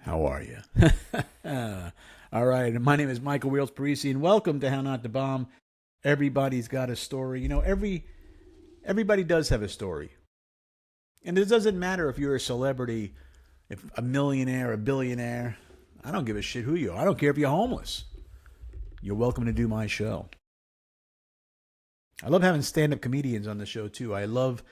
How are you? All right. My name is Michael Wheels Parisi, and welcome to How Not to Bomb. Everybody's got a story. You know, everybody does have a story. And it doesn't matter if you're a celebrity, if a millionaire, a billionaire. I don't give a shit who you are. I don't care if you're homeless. You're welcome to do my show. I love having stand-up comedians on the show, too. I love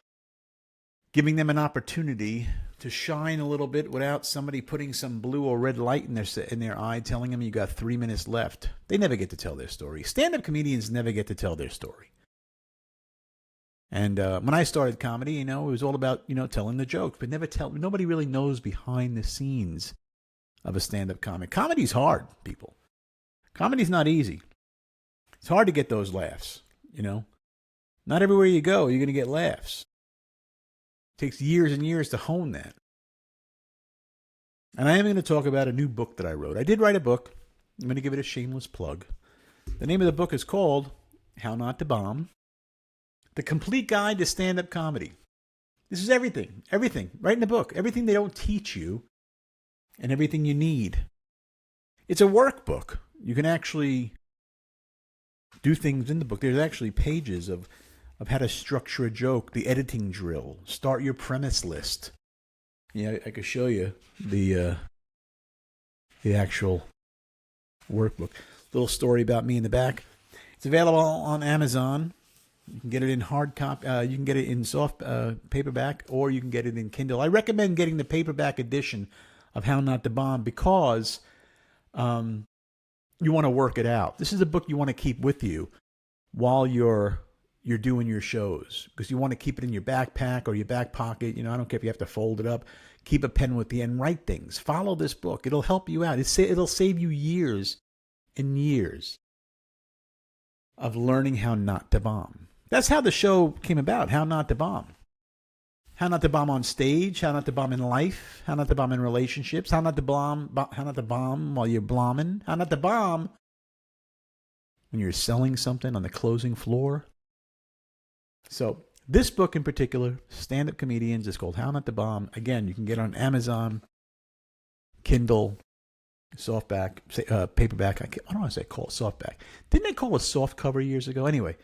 giving them an opportunity to shine a little bit without somebody putting some blue or red light in their eye telling them you got 3 minutes left. They never get to tell their story. Stand-up comedians never get to tell their story. And when I started comedy, it was all about, telling the jokes, but nobody really knows behind the scenes of a stand-up comic. Comedy's hard, people. Comedy's not easy. It's hard to get those laughs, Not everywhere you go, you're going to get laughs. It takes years and years to hone that. And I am going to talk about a new book that I wrote. I did write a book. I'm going to give it a shameless plug. The name of the book is called How Not to Bomb: The Complete Guide to Stand-Up Comedy. This is everything, right in the book. Everything they don't teach you and everything you need. It's a workbook. You can actually do things in the book. There's actually pages of how to structure a joke, the editing drill, start your premise list. Yeah, I could show you the actual workbook. Little story about me in the back. It's available on Amazon. You can get it in hard copy. You can get it in soft paperback, or you can get it in Kindle. I recommend getting the paperback edition of How Not to Bomb because you want to work it out. This is a book you want to keep with you while you're doing your shows, because you want to keep it in your backpack or your back pocket. I don't care if you have to fold it up. Keep a pen with you and write things. Follow this book. It'll help you out. It'll save you years and years of learning how not to bomb. That's how the show came about, How Not to Bomb. How not to bomb on stage, how not to bomb in life, how not to bomb in relationships, how not to bomb while you're blomming, how not to bomb when you're selling something on the closing floor. So this book in particular, Stand-Up Comedians, is called How Not to Bomb. Again, you can get it on Amazon, Kindle, softback, paperback. I don't want to say call it softback. Didn't they call it soft cover years ago? Anyway,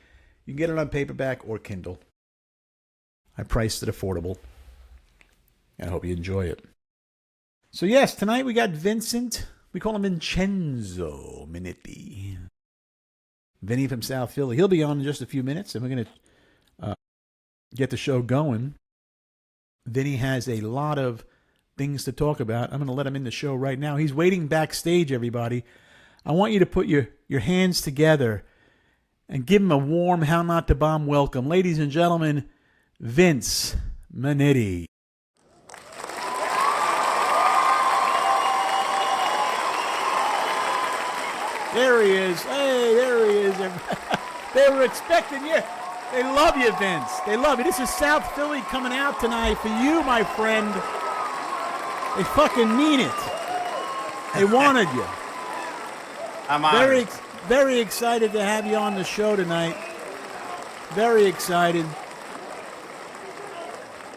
you can get it on paperback or Kindle. I priced it affordable. I hope you enjoy it. So yes, tonight we got Vincent. We call him Vincenzo Minniti. Vinny from South Philly. He'll be on in just a few minutes, and we're going to get the show going. Vinny has a lot of things to talk about. I'm going to let him in the show right now. He's waiting backstage, everybody. I want you to put your hands together and give him a warm How Not to Bomb welcome. Ladies and gentlemen, Vince Minniti. There he is. Hey, there he is. They were expecting you. They love you, Vince. They love you. This is South Philly coming out tonight for you, my friend. They fucking mean it. They wanted you. I'm honored. Very excited to have you on the show tonight. Very excited.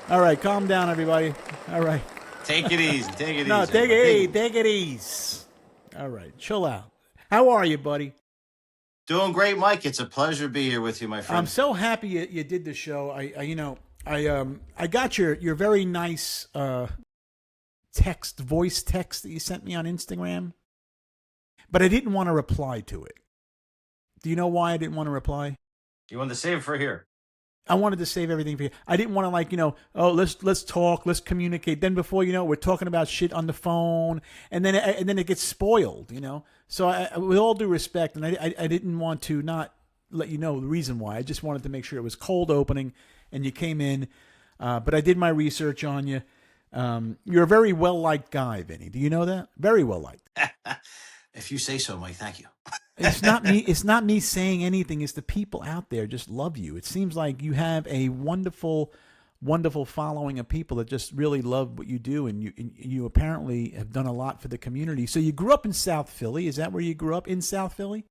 All right, calm down, everybody. All right. Take it easy. Take it No, easy. take it easy. All right, chill out. How are you, buddy? Doing great, Mike. It's a pleasure to be here with you, my friend. I'm so happy you did the show. I got your very nice voice text that you sent me on Instagram, but I didn't want to reply to it. Do you know why I didn't want to reply? You wanted to save it for here. I wanted to save everything for you. I didn't want to let's talk, let's communicate. Then before we're talking about shit on the phone, and then it gets spoiled, So with all due respect, and I didn't want to not let you know the reason why. I just wanted to make sure it was cold opening, and you came in. But I did my research on you. You're a very well liked guy, Vinny. Do you know that? Very well liked. If you say so, Mike. Thank you. It's not me. It's not me saying anything. It's the people out there just love you. It seems like you have a wonderful, wonderful following of people that just really love what you do, and you apparently have done a lot for the community. So you grew up in South Philly. Is that where you grew up, in South Philly?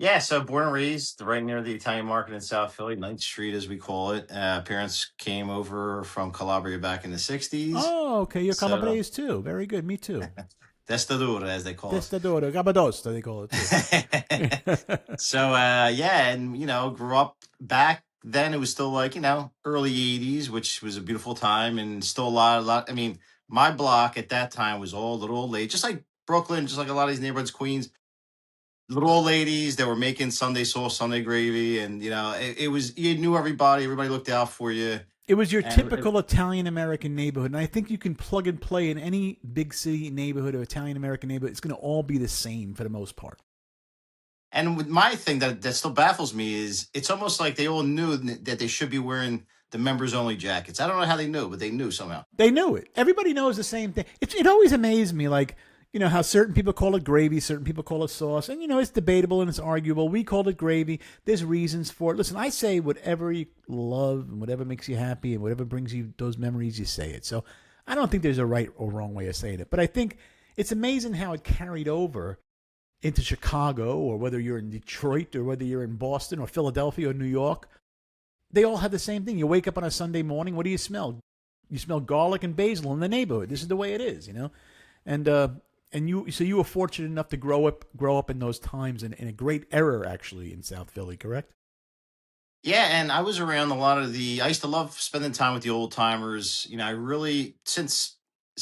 Yeah, so born and raised right near the Italian market in South Philly, Ninth Street as we call it. Parents came over from Calabria back in the 60s. Oh, okay. You're So Calabrese too. Very good. Me too. Testadura, as they call us. Testadora, Gabadosta, they call it too. So yeah, and grew up back then. It was still like early '80s, which was a beautiful time, and still a lot. I mean, my block at that time was all little old ladies, just like Brooklyn, just like a lot of these neighborhoods, Queens. Little old ladies that were making Sunday sauce, Sunday gravy, and it was you knew everybody. Everybody looked out for you, It was your and typical Italian American neighborhood. And I think you can plug and play in any big city neighborhood or Italian American neighborhood. It's going to all be the same for the most part. and with my thing that still baffles me is it's almost like they all knew that they should be wearing the members only jackets. I don't know how they knew, but they knew somehow. They knew it. Everybody knows the same thing. It always amazed me, like, how certain people call it gravy, certain people call it sauce. And, it's debatable and it's arguable. We call it gravy. There's reasons for it. Listen, I say whatever you love and whatever makes you happy and whatever brings you those memories, you say it. So I don't think there's a right or wrong way of saying it. But I think it's amazing how it carried over into Chicago, or whether you're in Detroit or whether you're in Boston or Philadelphia or New York. They all have the same thing. You wake up on a Sunday morning, what do you smell? You smell garlic and basil in the neighborhood. This is the way it is. And you were fortunate enough to grow up in those times in a great era actually in South Philly, correct? Yeah, and I was around a lot of the. I used to love spending time with the old timers. I really since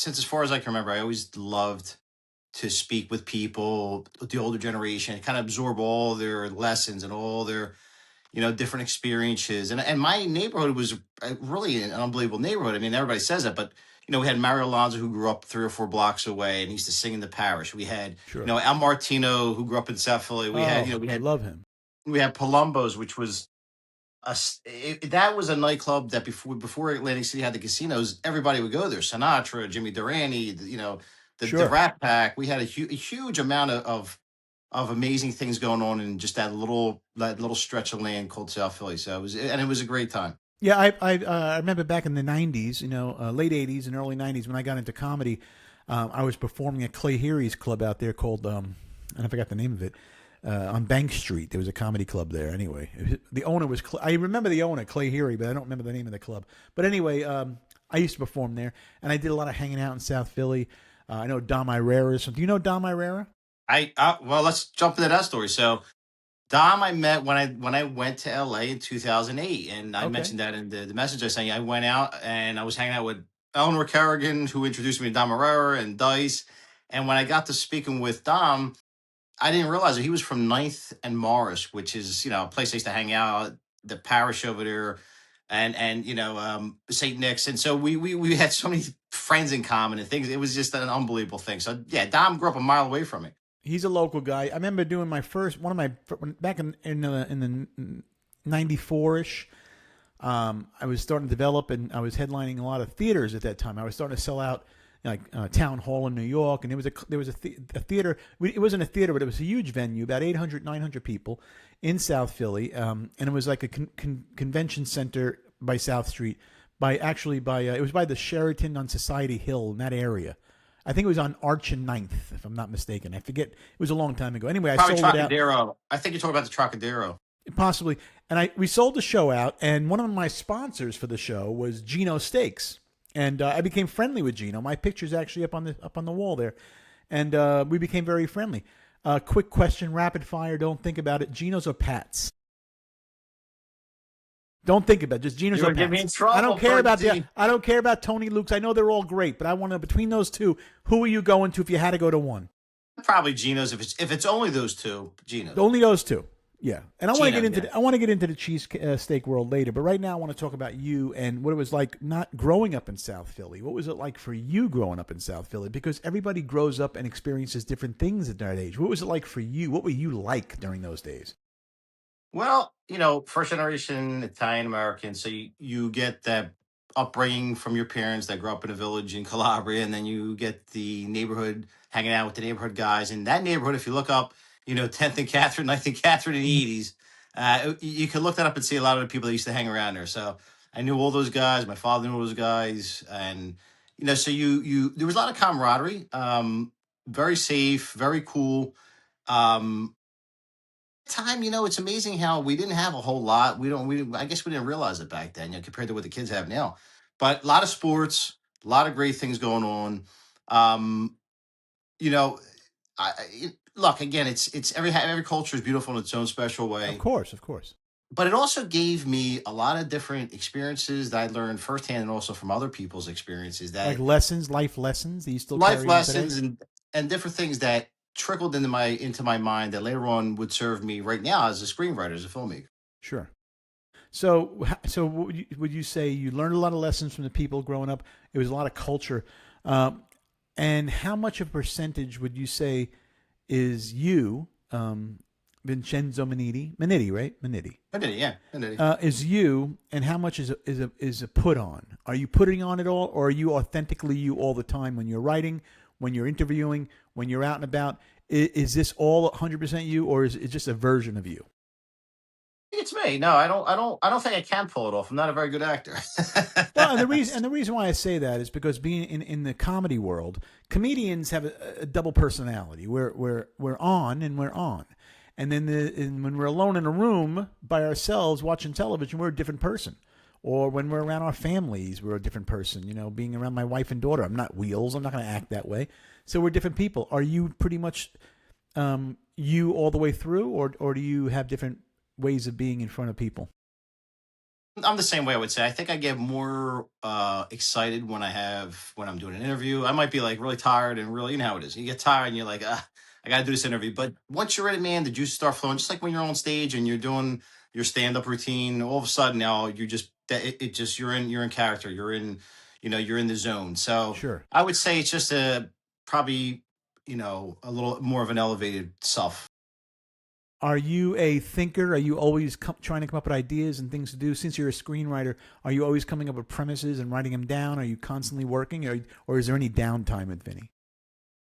as far as I can remember, I always loved to speak with people, with the older generation, kind of absorb all their lessons and all their different experiences. And my neighborhood was really an unbelievable neighborhood. I mean, everybody says that, but we had Mario Alonso who grew up 3 or 4 blocks away, and he used to sing in the parish. We had Sure. Al Martino who grew up in South Philly. We had Oh, we I had love him. we had Palumbo's, which was that was a nightclub that before Atlantic City had the casinos, everybody would go there. Sinatra, Jimmy Durante, the Sure. Rat Pack. We had a huge amount of amazing things going on in just that little stretch of land called South Philly. So it was a great time. Yeah, I remember back in the '90s, late '80s and early '90s when I got into comedy. I was performing at Clay Heary's club out there called and I forgot the name of it. On Bank Street, there was a comedy club there. Anyway, the owner was I remember the owner, Clay Heary, but I don't remember the name of the club. But anyway, I used to perform there, and I did a lot of hanging out in South Philly. I know Dom Irera. Do you know Dom Irera? Well, let's jump into that story. So Dom, I met when I went to LA in 2008, and I Okay, mentioned that in the message I sent you. I went out and I was hanging out with Eleanor Kerrigan, who introduced me to Dom Herrera and Dice. And when I got to speaking with Dom, I didn't realize that he was from Ninth and Morris, which is a place I used to hang out, the parish over there, and Saint Nick's, and so we had so many friends in common and things. It was just an unbelievable thing. So yeah, Dom grew up a mile away from me. he's a local guy. I remember doing my first one of my back in the '94 ish. I was starting to develop, and I was headlining a lot of theaters at that time. I was starting to sell out like Town Hall in New York, and there was a theater. It wasn't a theater, but it was a huge venue, about 800, 900 people in South Philly, and it was like a convention center by South Street. It was by the Sheraton on Society Hill in that area. I think it was on Arch and Ninth, if I'm not mistaken. I forget. It was a long time ago. Anyway, I Probably sold it out. Trocadero. I think you're talking about the Trocadero. Possibly. And we sold the show out, and one of my sponsors for the show was Gino Steaks, and I became friendly with Gino. My picture's actually up on the wall there, and we became very friendly. Quick question, rapid fire. Don't think about it. Geno's or Pat's? Don't think about it. Just Geno's You're or gonna get me Pat's. in trouble. I don't care about Fergie. I don't care about Tony Luke's. I know they're all great, but I want to between those two. Who are you going to if you had to go to one? Probably Geno's if it's only those two. Geno's. Only those two. Yeah, and I want to Gino, get into yeah. I want to get into the cheese steak world later, but right now I want to talk about you and what it was like not growing up in South Philly. What was it like for you growing up in South Philly? Because everybody grows up and experiences different things at that age. What was it like for you? What were you like during those days? Well, first generation Italian American, so you get that upbringing from your parents that grew up in a village in Calabria, and then you get the neighborhood hanging out with the neighborhood guys. In that neighborhood, if you look up, 10th and Catherine, 9th and Catherine in the Mm. 80s, you can look that up and see a lot of the people that used to hang around there. So I knew all those guys. My father knew those guys, and so there was a lot of camaraderie. Very safe, very cool. Um, time, it's amazing how we didn't have a whole lot. I guess we didn't realize it back then, compared to what the kids have now. But a lot of sports, a lot of great things going on. Um, you know, look again. It's every culture is beautiful in its own special Of way. course, of course. But it also gave me a lot of different experiences that I learned firsthand, and also from other people's experiences, Like that lessons, life lessons that you still life carry on today. lessons and different things that trickled into my mind that later on would serve me right now as a screenwriter, as a filmmaker. Sure. So, so would you say you learned a lot of lessons from the people growing up? It was a lot of culture, um, and how much of a percentage would you say is you, Vincenzo Minniti, Minniti, right? Minniti, I did it, yeah, I did it. is you, and how much is a put on? Are you putting on it all, or are you authentically you all the time when you're writing, when you're interviewing, when you're out and about? Is this all 100% you, or is it just a version of you? It's me. No, I don't think I can pull it off. I'm not a very good actor. Well, and the reason why I say that is because being in the comedy world, comedians have a double personality. We're on and we're on, and then when we're alone in a room by ourselves watching television, we're a different person. Or when we're around our families, we're a different person. Being around my wife and daughter, I'm not Wheels. I'm not going to act that way. So we're different people. Are you pretty much you all the way through, or do you have different ways of being in front of people? I'm the same way. I would say. I think I get more excited when I'm doing an interview. I might be like really tired and really, you know how it is. You get tired and you're like, I got to do this interview. But once you're ready, man, the juices start flowing. Just like when you're on stage and you're doing your stand up routine. All of a sudden now it just you're in character. You're in the zone. So Sure. I would say it's just a probably a little more of an elevated self. Are you a thinker? Are you always trying to come up with ideas and things to do? Since you're a screenwriter, are you always coming up with premises and writing them down? Are you constantly working, or is there any downtime with Vinny?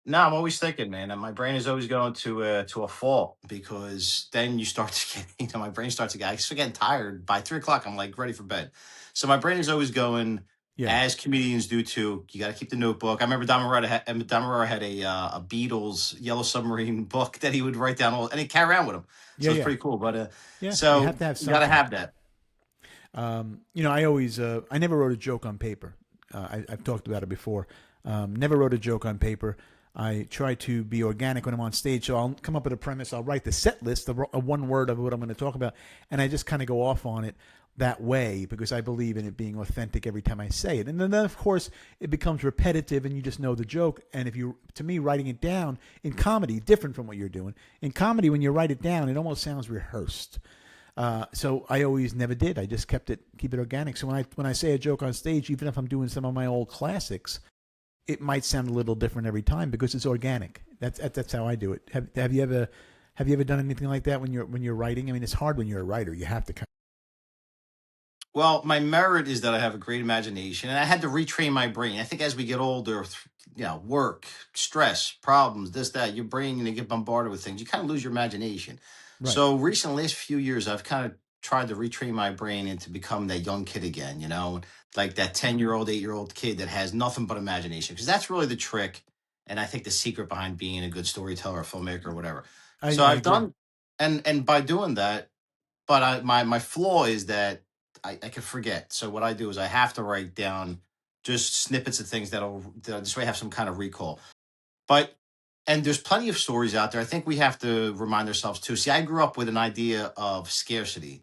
No, I'm always thinking, man, and my brain is always going to a fault, because then you start to get, my brain starts to get, I start getting tired by 3 o'clock. I'm like ready for bed. So my brain is always going, Yeah, as comedians do too. You got to keep the notebook. I remember Don Marrero had a Beatles Yellow Submarine book that he would write down all, and he carry around with him. yeah, So it's yeah, pretty cool. But yeah. You have so to have you got to something. have that. I never wrote a joke on paper. I've talked about it before. Never wrote a joke on paper. I try to be organic when I'm on stage. So I'll come up with a premise. I'll write the set list, a one word of what I'm going to talk about, and I just kind of go off on it that way because I believe in it being authentic every time I say it. And then, of course, it becomes repetitive, and you just know the joke. And to me, writing it down in comedy, different from what you're doing. In comedy, when you write it down, it almost sounds rehearsed. So I always never did. I just keep it organic. So when I say a joke on stage, even if I'm doing some of my old classics, it might sound a little different every time because it's organic. That's how I do it. Have you ever done anything like that when you're writing? I mean, it's hard when you're a writer. You have to kind Well, my merit is that I have a great imagination, and I had to retrain my brain. I think as we get older, work, stress, problems, this, that, your brain, get bombarded with things. You kind of lose your imagination. right. So recently, last few years, I've kind of tried to retrain my brain and to become that young kid again. Like that 10-year-old, 8-year-old kid that has nothing but imagination, because that's really the trick. And I think the secret behind being a good storyteller, filmmaker, or whatever. So I I've agree. done, and by doing that, but my flaw is that I can forget. So what I do is I have to write down just snippets of things that this way I have some kind of recall. But and there's plenty of stories out there. I think we have to remind ourselves too. See, I grew up with an idea of scarcity,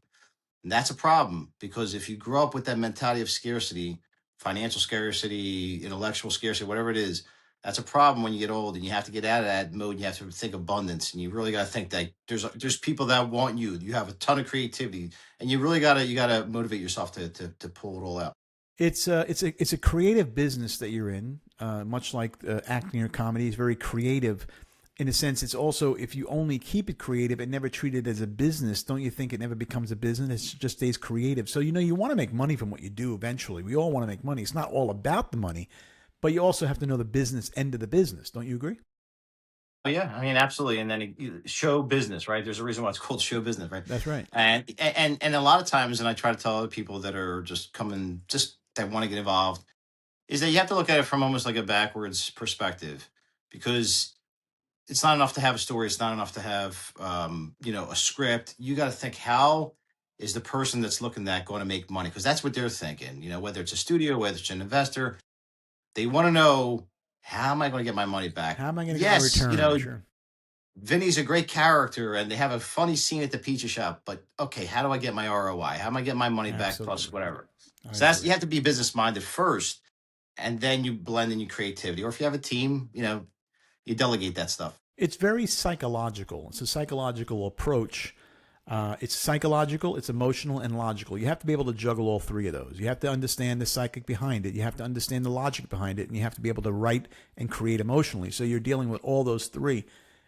and that's a problem, because if you grow up with that mentality of scarcity, financial scarcity, intellectual scarcity, whatever it is, that's a problem when you get old, and you have to get out of that mode. And you have to think abundance, and you really got to think that there's people that want you. You have a ton of creativity, and you gotta motivate yourself to pull it all out. It's a creative business that you're in, much like acting or comedy is very creative. In a sense, it's also if you only keep it creative and never treat it as a business, don't you think it never becomes a business? It just stays creative. So you want to make money from what you do eventually. We all want to make money. It's not all about the money, but you also have to know the business end of the business. Don't you agree? Oh, yeah, I mean, absolutely. And then show business, right? There's a reason why it's called show business, right? That's right. And a lot of times, and I try to tell other people that are just coming, just that want to get involved, is that you have to look at it from almost like a backwards perspective, because it's not enough to have a story. It's not enough to have, a script. You got to think, how is the person that's looking at going to make money? Because that's what they're thinking. Whether it's a studio, whether it's an investor, they want to know, how am I going to get my money back? How am I going to get my Yes, return? Sure. Vinny's a great character, and they have a funny scene at the pizza shop. But okay, how do I get my ROI? How am I getting my money back plus Absolutely. whatever? I So that's, agree. you have to be business minded first, and then you blend in your creativity. Or if you have a team, you delegate that stuff. It's very psychological. It's a psychological approach. It's psychological, it's emotional, and logical. You have to be able to juggle all three of those. You have to understand the psychic behind it. You have to understand the logic behind it, and you have to be able to write and create emotionally. So you're dealing with all those three,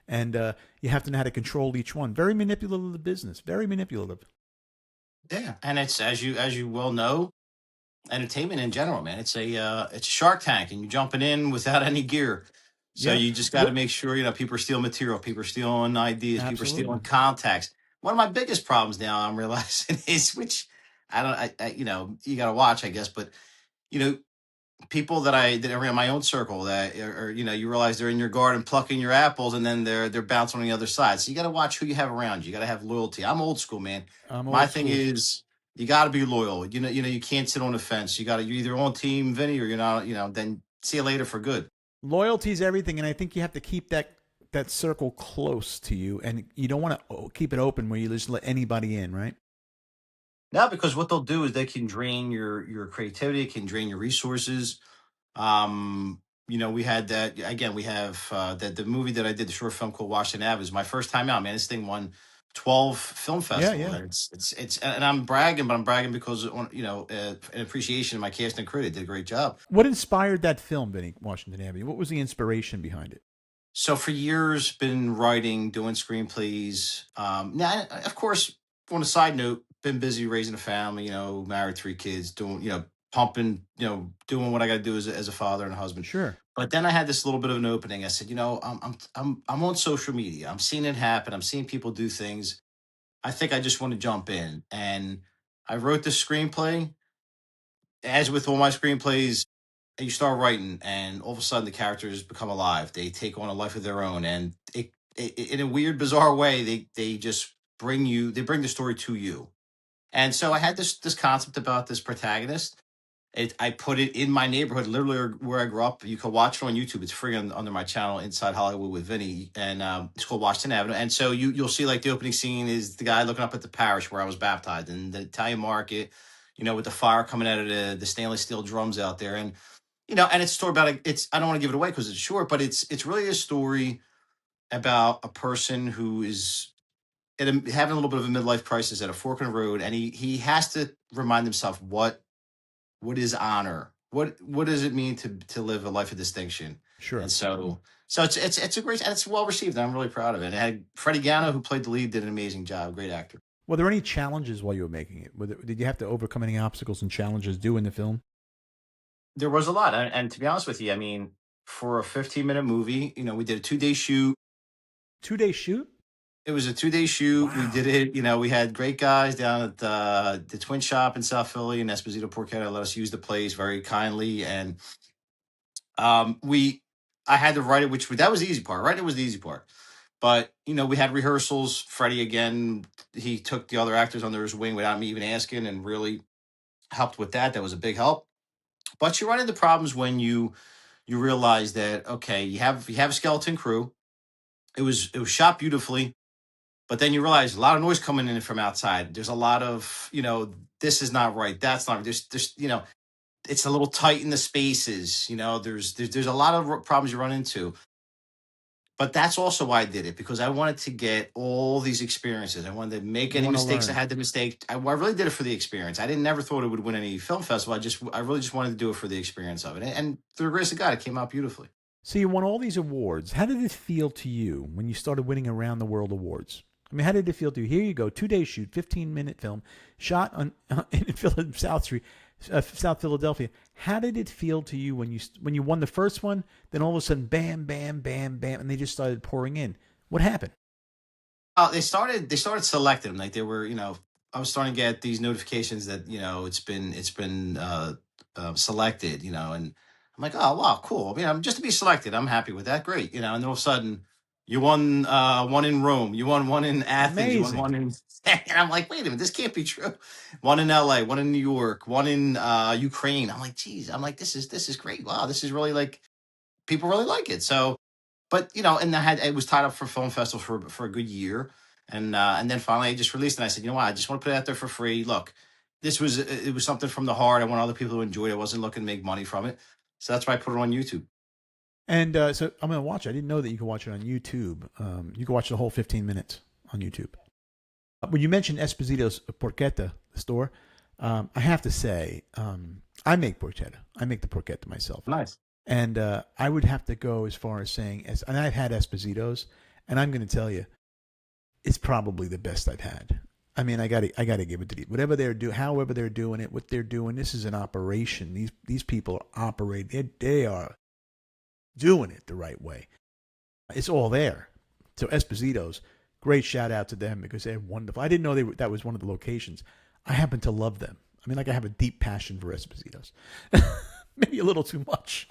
and you have to know how to control each one. Very manipulative business. Very manipulative. Yeah, and it's, as you well know, entertainment in general, man. It's a Shark Tank, and you're jumping in without any gear. So Yeah. you just got to What? make sure, people are stealing material, people are stealing ideas, people are stealing Absolutely. contacts. One of my biggest problems now I'm realizing is, which I don't, you got to watch, I guess, but you know, people that are in my own circle that are, you realize they're in your garden plucking your apples, and then they're bouncing on the other side. So you got to watch who you have around you. You got to have loyalty. I'm old school, man. I'm My old thing school. is, you got to be loyal. You can't sit on the fence. You're either on team Vinny or you're not. Then see you later for good. Loyalty is everything, and I think you have to keep that circle close to you, and you don't want to keep it open where you just let anybody in, right? Now, because what they'll do is they can drain your creativity, can drain your resources. We had that again. We have the movie that I did, the short film called Washington Ave, is my first time out. Man, this thing won 12 film Yeah, festivals, yeah. and it's and I'm bragging, but I'm bragging because, an appreciation of my cast and crew. They did a great job. What inspired that film, Vinny Washington Avenue? What was the inspiration behind it? So for years, been writing, doing screenplays. Now, of course, on a side note, been busy raising a family. Married, 3 kids, doing, pumping, doing what I got to do as a father and a husband. Sure. But then I had this little bit of an opening. I said, I'm on social media. I'm seeing it happen. I'm seeing people do things. I think I just want to jump in, and I wrote the screenplay. As with all my screenplays, you start writing, and all of a sudden the characters become alive. They take on a life of their own, and in a weird, bizarre way, they just bring the story to you. And so I had this concept about this protagonist. I put it in my neighborhood, literally where I grew up. You can watch it on YouTube. It's free under my channel, Inside Hollywood with Vinny, and it's called Washington Avenue. And so you'll see, like, the opening scene is the guy looking up at the parish where I was baptized, and the Italian market, with the fire coming out of the stainless steel drums out there, and it's a story about it's. I don't want to give it away because it's short, but it's really a story about a person who is having a little bit of a midlife crisis at a fork in the road, and he has to remind himself what is honor, what does it mean to live a life of distinction, and Sure. so it's a great, and it's well received. I'm really proud of it. It had Freddie Gano, who played the lead, did an amazing job. Great actor. Were there any challenges while you were making it? Did you have to overcome any obstacles and challenges doing the film? There was a lot, and to be honest with you, I mean, for a 15-minute movie, we did a 2-day shoot. 2 day shoot? It was a 2-day shoot. We did Wow. it. We had great guys down at the Twin Shop in South Philly, and Esposito Porchetta let us use the place very kindly. And we, I had to write it, that was the easy part. Writing it was the easy part. But we had rehearsals. Freddie, again, he took the other actors under his wing without me even asking, and really helped with that. That was a big help. But you run into problems when you realize that, okay, you have a skeleton crew. It was shot beautifully. But then you realize a lot of noise coming in from outside. There's a lot of, this is not right. That's not, it's a little tight in the spaces. There's a lot of problems you run into. But that's also why I did it, because I wanted to get all these experiences. I wanted to make You any want to mistakes. I learn. had the mistake. I really did it for the experience. I didn't never thought it would win any film festival. I really just wanted to do it for the experience of it. And through the grace of God, it came out beautifully. So you won all these awards. How did it feel to you when you started winning around the world awards? I mean, how did it feel to you? Here you go, 2 day shoot, 15-minute film, shot on in South Street, South Philadelphia. How did it feel to you when you won the first one? Then all of a sudden, bam, bam, bam, bam, and they just started pouring in. What happened? They started selecting them. Like, they were, I was starting to get these notifications that, it's been selected, and I'm like, oh wow, cool. Just to be selected, I'm happy with that. Great. And then all of a sudden, You won one in Rome. You won one in Athens. You won Amazing. one in. And I'm like, wait a minute, this can't be true. One in L.A., one in New York, one in Ukraine. I'm like, geez. I'm like, this is great. Wow, this is really like people really like it. So, but and I had it was tied up for film festival for a good year, and then finally I just released it. And I said, you know what, I just want to put it out there for free. Look, it was something from the heart. I want other people to enjoy it. I wasn't looking to make money from it, so that's why I put it on YouTube. And so I'm going to watch it. I didn't know that you could watch it on YouTube. You can watch the whole 15 minutes on YouTube. When you mentioned Esposito's Porchetta, the store, I have to say, I make porchetta. I make the porchetta myself. Nice. And I would have to go as far as saying, and I've had Esposito's, and I'm going to tell you, it's probably the best I've had. I mean, I got to give it to you. Whatever they're doing, however they're doing it, what they're doing, this is an operation. These people are operating. They are doing it the right way. It's all there. So Esposito's, great shout out to them because they're wonderful. I didn't know that was one of the locations. I happen to love them. I mean, like I have a deep passion for Esposito's. Maybe a little too much.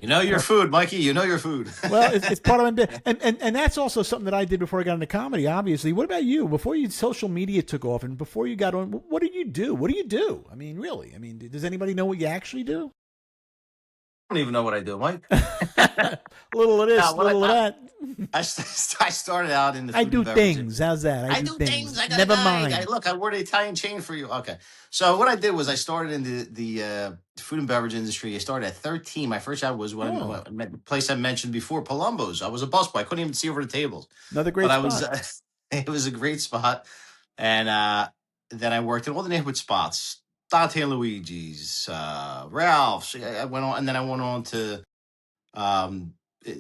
You know your food, Mikey. You know your food. Well, it's part of it. And that's also something that I did before I got into comedy, obviously. What about you? Before social media took off and before you got on, what did you do? What do you do? I mean, really? I mean, does anybody know what you actually do? I don't even know what I do, Mike. A little of this, a little of that. I started out in the food I do and beverage. things. How's that? I do things. I got Never a guy. mind. Look, I wore the Italian chain for you. Okay. So what I did was I started in the food and beverage industry. I started at 13. My first job was the place I mentioned before, Palumbo's. I was a busboy. I couldn't even see over the tables. Another great spot. Was, it was a great spot. And then I worked in all the neighborhood spots. Dante and Luigi's, Ralph's. I went on, and then I went on to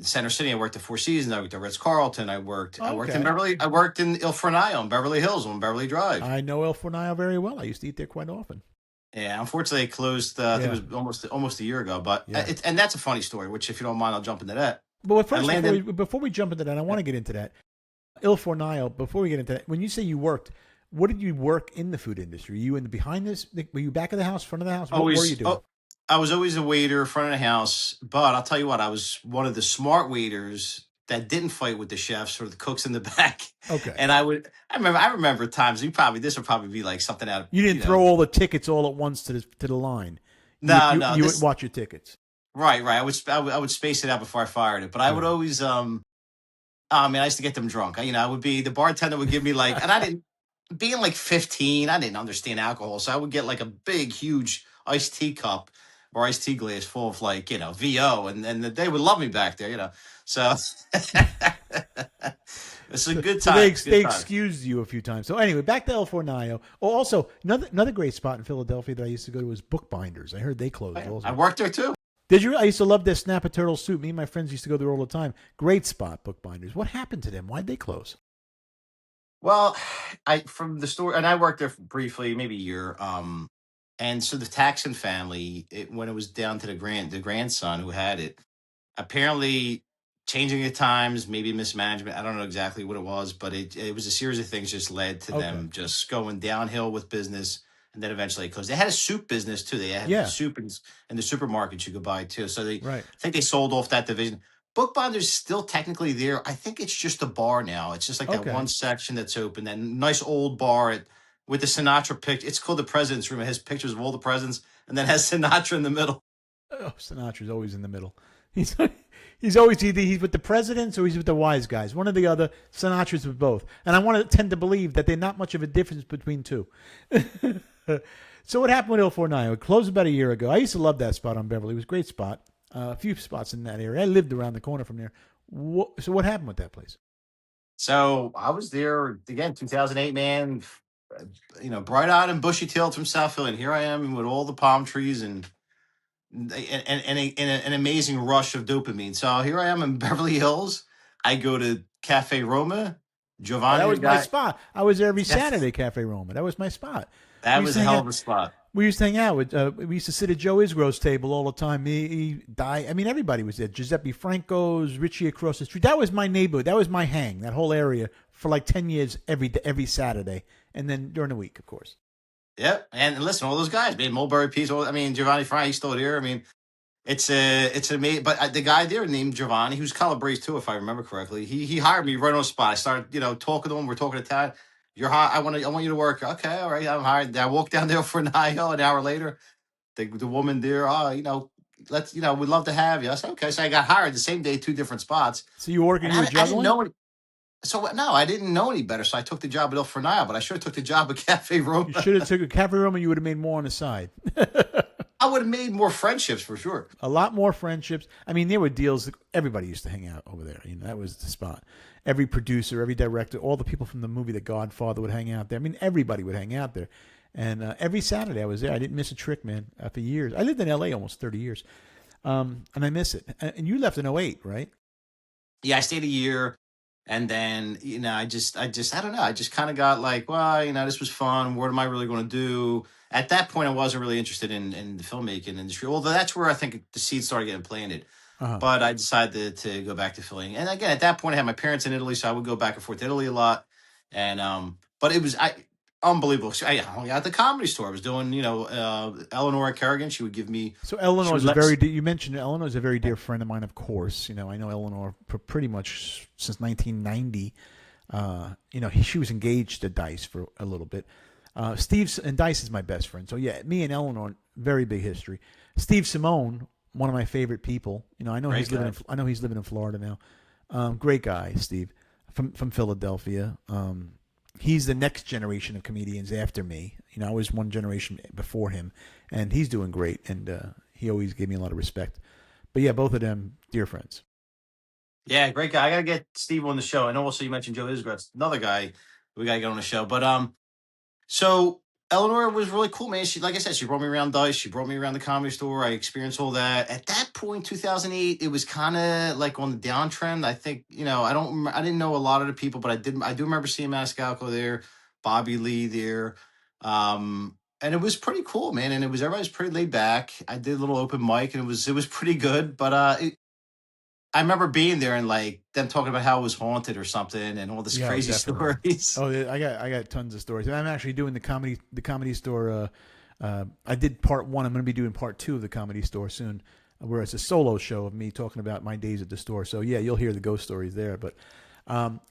Center City. I worked at Four Seasons. I worked at Ritz Carlton. I worked in Beverly. I worked in Il Fornaio in Beverly Hills on Beverly Drive. I know Il Fornaio very well. I used to eat there quite often. Yeah, unfortunately, it closed. I think it was almost a year ago. But and that's a funny story. Which, if you don't mind, I'll jump into that. But first, before we jump into that, I want to get into that. Il Fornaio. Before we get into that, when you say you worked, what did you work in the food industry? Were you in the behind this? Were you back of the house, front of the house? What were you doing? I was always a waiter, front of the house. But I'll tell you what, I was one of the smart waiters that didn't fight with the chefs or the cooks in the back. Okay. And I remember times. This would probably be like something out of. You didn't throw all the tickets all at once to the line. No, you would watch your tickets. Right. I would space it out before I fired it, but I would always I used to get them drunk. I would be the bartender would give me like, and I didn't. Being like 15, I didn't understand alcohol, so I would get like a big, huge iced tea cup or iced tea glass full of like VO, and they would love me back there, So it's a good time. So they excused you a few times. So anyway, back to El Fornaio. Oh, also another great spot in Philadelphia that I used to go to was Bookbinders. I heard they closed. I worked there too. Did you? I used to love their snapper turtle soup. Me and my friends used to go there all the time. Great spot, Bookbinders. What happened to them? Why'd they close? Well, from the store, and I worked there briefly, maybe a year. And so the Taxon family, when it was down to the grandson who had it, apparently changing the times, maybe mismanagement. I don't know exactly what it was, but it was a series of things just led to them just going downhill with business, and then eventually because they had a soup business too. They had soup in the supermarkets you could buy too. So I think they sold off that division. Bookbinder's still technically there. I think it's just a bar now. It's just like that one section that's open. That nice old bar with the Sinatra picture. It's called the President's Room. It has pictures of all the presidents, and then has Sinatra in the middle. Oh, Sinatra's always in the middle. He's always either he's with the presidents or he's with the wise guys. One or the other. Sinatra's with both. And I want to tend to believe that there's not much of a difference between two. So what happened with Il Fornaio? It closed about a year ago. I used to love that spot on Beverly. It was a great spot. A few spots in that area. I lived around the corner from there. So what happened with that place? So I was there again, 2008, man. Bright-eyed and bushy-tailed from South Philly. And here I am with all the palm trees and an amazing rush of dopamine. So here I am in Beverly Hills. I go to Cafe Roma. Giovanni. That was my spot. I was there every Saturday, Cafe Roma. That was my spot. That was a hell of a spot. We used to hang out with. We used to sit at Joe Isgro's table all the time. He died. I mean, everybody was there. Giuseppe Franco's, Richie across the street. That was my neighborhood. That was my hang. That whole area for like 10 years every Saturday, and then during the week, of course. Yep. And listen, all those guys, man, Mulberry Peace. Giovanni Frank, he's still here. it's amazing. But the guy there named Giovanni, who's Calabrese too, if I remember correctly, he hired me right on the spot. I started, talking to him. We're talking to Tad. You're hired. I want you to work. Okay, all right, I'm hired. I walked down there for an hour later. The woman there, let's, we'd love to have you. I said, okay. So I got hired the same day, two different spots. So you were working, And you were I didn't juggling. know it. So no, I didn't know any better. So I took the job at Il Fornaio, but I should have took the job at Cafe You Roma. should have took a cafe room, and you would have made more on the side. I would have made more friendships for sure. A lot more friendships. I mean, there were deals. Everybody used to hang out over there. That was the spot. Every producer, every director, all the people from the movie The Godfather would hang out there. I mean, everybody would hang out there. And every Saturday I was there. I didn't miss a trick, man, for years. I lived in L.A. almost 30 years. And I miss it. And you left in '08, right? Yeah, I stayed a year, and then I don't know. I just kind of got like, well, this was fun. What am I really going to do? At that point, I wasn't really interested in the filmmaking industry. Although that's where I think the seeds started getting planted. Uh-huh. But I decided to go back to filming. And again, at that point, I had my parents in Italy, so I would go back and forth to Italy a lot. And but it was unbelievable. So I hung out at the Comedy Store. I was doing, Eleanor Kerrigan. She would give me. So She Eleanor would is a let. very you mentioned Eleanor is a very dear friend of mine, of course. I know Eleanor pretty much since 1990. She was engaged to Dice for a little bit. Steve and Dice is my best friend. So yeah, me and Eleanor, very big history. Steve Simone, one of my favorite people. I know Great guy. he's living in Florida now. Great guy, Steve, from Philadelphia. He's the next generation of comedians after me. I was one generation before him, and he's doing great. And he always gave me a lot of respect. But yeah, both of them dear friends. Yeah, great guy. I gotta get Steve on the show. And also you mentioned Joe Isgratz, another guy we gotta get on the show. But so Eleanor was really cool, man. She, like I said, she brought me around Dice. She brought me around the Comedy Store. I experienced all that. At that point, 2008, it was kind of like on the downtrend. I think, I didn't know a lot of the people, but I do remember seeing Maniscalco there, Bobby Lee there. And it was pretty cool, man. And everybody was pretty laid back. I did a little open mic, and it was pretty good. But I remember being there and like them talking about how it was haunted or something and all this Yeah, crazy definitely. stories. Oh, yeah, I got tons of stories. I'm actually doing the comedy store. I did part one. I'm going to be doing part two of the comedy store soon, where it's a solo show of me talking about my days at the store. So yeah, you'll hear the ghost stories there. But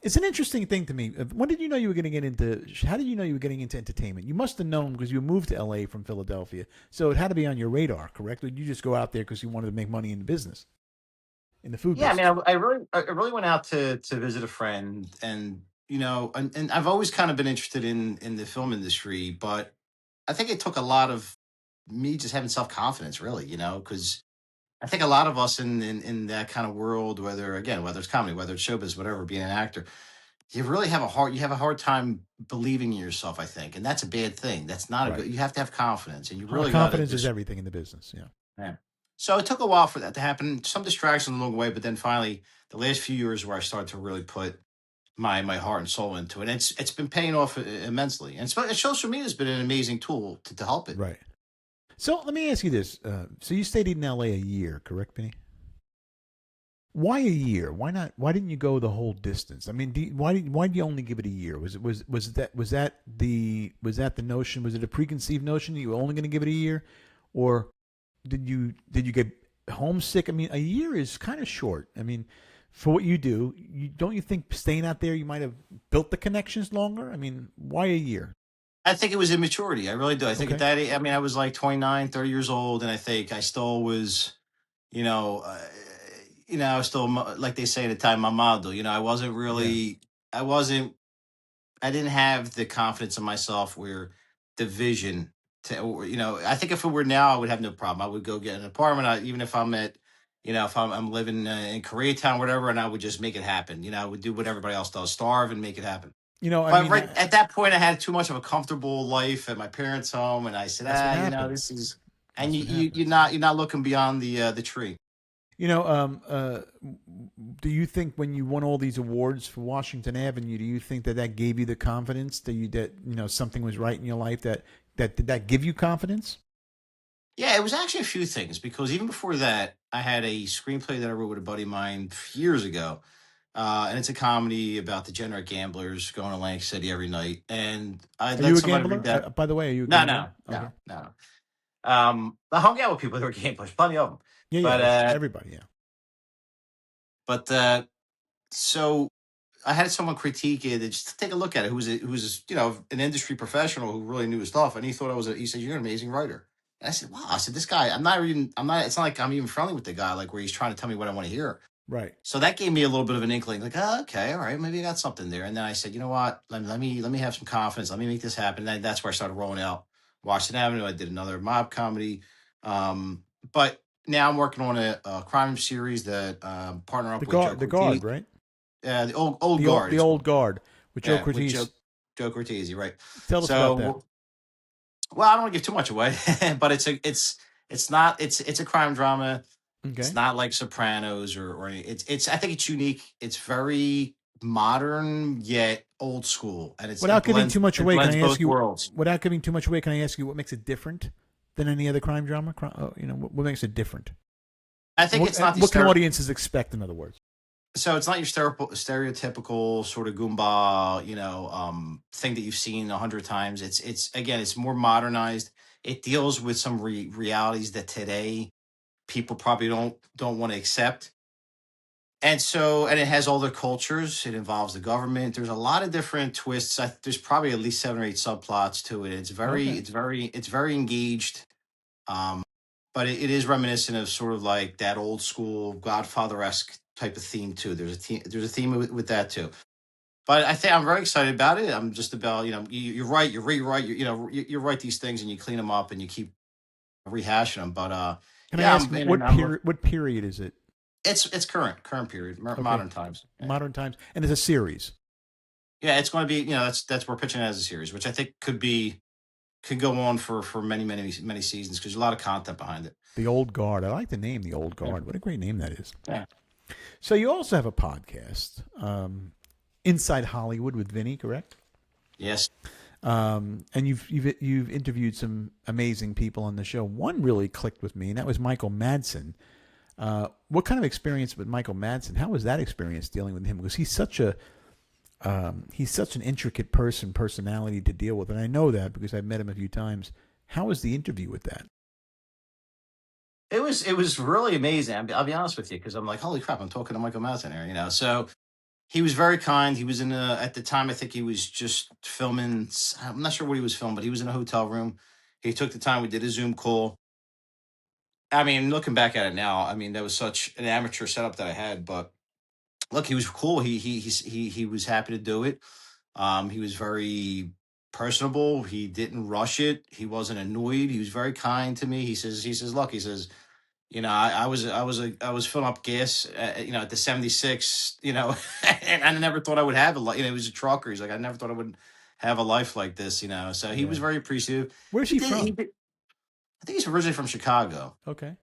it's an interesting thing to me. When did you know you were going to get into? How did you know you were getting into entertainment? You must have known because you moved to L.A. from Philadelphia, so it had to be on your radar, correct? Or did you just go out there because you wanted to make money in the business, in the food Yeah, I mean, business? I really went out to visit a friend, and and I've always kind of been interested in the film industry, but I think it took a lot of me just having self confidence, really, because I think a lot of us in that kind of world, whether it's comedy, whether it's showbiz, whatever, being an actor, you have a hard time believing in yourself. I think, and that's a bad thing. That's not a Right. good. You have to have confidence, and you really got to Confidence is just. everything in the business. Yeah. Yeah. So it took a while for that to happen. Some distractions along the way, but then finally, the last few years where I started to really put my heart and soul into it, and it's been paying off immensely. And social media has been an amazing tool to help it. Right. So let me ask you this. So you stayed in LA a year, correct, Vinny? Why a year? Why not? Why didn't you go the whole distance? I mean, why did you only give it a year? Was that the notion? Was it a preconceived notion that you were only going to give it a year, or did you get homesick? I mean, a year is kind of short. I mean, for what you do, don't you think staying out there you might have built the connections longer? I mean, why a year? I think it was immaturity. I really do. I think at Okay. that age, I mean, I was like 29, 30 years old, and I think I still was, you know, uh, I was still, like they say at the time, mamado. I wasn't Yeah. really, I wasn't I didn't have the confidence in myself where the vision I think if it were now, I would have no problem. I would go get an apartment, even if I'm if I'm living in Koreatown, whatever, and I would just make it happen. I would do what everybody else does, starve and make it happen. I But mean, right at that point, I had too much of a comfortable life at my parents' home, and I said, that's what this happens. is, and That's you, what you happens. you're not looking beyond the tree. You know, do you think when you won all these awards for Washington Avenue, do you think that gave you the confidence that something was right in your life? That did that give you confidence? Yeah, it was actually a few things because even before that, I had a screenplay that I wrote with a buddy of mine years ago. And it's a comedy about degenerate gamblers going to Atlantic City every night. And I Are you let a somebody gambler? read that. By the way, are you a No, gambler? no, Okay. no, no. I hung out with people who are gamblers, plenty of them. Yeah, yeah. But It's everybody. Yeah. but so I had someone critique it, and just take a look at it. Who was an industry professional who really knew his stuff, and he thought I was. He said, "You're an amazing writer." And I said, "Wow." I said, "This guy, I'm not even. I'm not. It's not like I'm even friendly with the guy, like where he's trying to tell me what I want to hear." Right. So that gave me a little bit of an inkling, like, oh, okay, all right, maybe I got something there. And then I said, you know what? Let me have some confidence. Let me make this happen. And that's where I started rolling out Washington Avenue. I did another mob comedy, but now I'm working on a crime series that partner up with Joe The guard, Cortese, right? the old guard. The It's old called. guard with Joe Yeah, with Cortese. Joe Cortese, right? Tell us about that. So, well, I don't want to give too much away, but it's not it's a crime drama. It's Okay. not like Sopranos or it's I think it's unique. It's very modern yet old school, and Without giving too much it away, can blends I ask both you? worlds. Without giving too much away, can I ask you what makes it different than any other crime drama? What makes it different? I think it's not What can audiences expect? In other words. so it's not your stereotypical sort of Goomba, thing that you've seen 100 times. It's again, it's more modernized. It deals with some realities that today people probably don't want to accept. And it has all the cultures. It involves the government. There's a lot of different twists. There's probably at least 7 or 8 subplots to it. Okay. It's very engaged. Um, but it is reminiscent of sort of like that old school Godfather esque type of theme too. There's a theme with that too. But I think I'm very excited about it. I'm just about you're right. You rewrite. You write these things and you clean them up and you keep rehashing them. But Can I yeah, ask what period? What period is it? it's current period, Okay. modern times. Yeah. Modern times, and it's a series. Yeah, it's going to be, that's we're pitching it as a series, which I think could go on for many seasons because there's a lot of content behind it. The Old Guard. I like the name, The Old Yeah. Guard. What a great name that is. Yeah. So you also have a podcast, Inside Hollywood with Vinny, correct? Yes. And you've interviewed some amazing people on the show. One really clicked with me, and that was Michael Madsen. What kind of experience with Michael Madsen? How was that experience dealing with him? Because he's such an intricate personality to deal with, and I know that because I've met him a few times. How was the interview with that? It was really amazing. I'll be honest with you because I'm like, holy crap, I'm talking to Michael Madsen here. So he was very kind. He was at the time, I think he was just filming. I'm not sure what he was filming, but he was in a hotel room. He took the time. We did a Zoom call. I mean, looking back at it now, I mean, that was such an amateur setup that I had, but look, he was cool. He was happy to do it. He was very personable. He didn't rush it. He wasn't annoyed. He was very kind to me. He says, look, he says, I was filling up gas, at the 76, and I never thought I would have it was a trucker. He's like, I never thought I would have a life like this. So he was Yeah. very appreciative. Where's he from? I think he's originally from Chicago. Okay.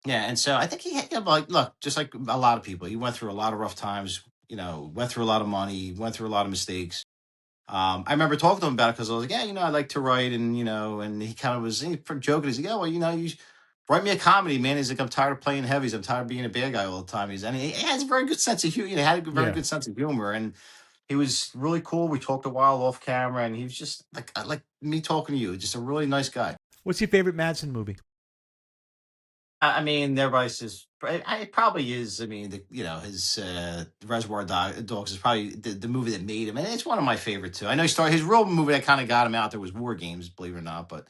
Yeah, and so I think he had, like, look, just like a lot of people, he went through a lot of rough times. Went through a lot of money, went through a lot of mistakes. I remember talking to him about it because I was like, yeah, I like to write, and he kind of was joking. He's like, yeah, well, you write me a comedy, man. He's like, I'm tired of playing heavies. I'm tired of being a bad guy all the time. And he has a very good sense of humor. He had a very Yeah. good sense of humor, and he was really cool. We talked a while off camera, and he was just like me talking to you, just a really nice guy. What's your favorite Madsen movie? I mean, everybody says it probably is. I mean, his Reservoir Dogs is probably the movie that made him, and it's one of my favorite too. I know he started his real movie that kind of got him out there was War Games, believe it or not. But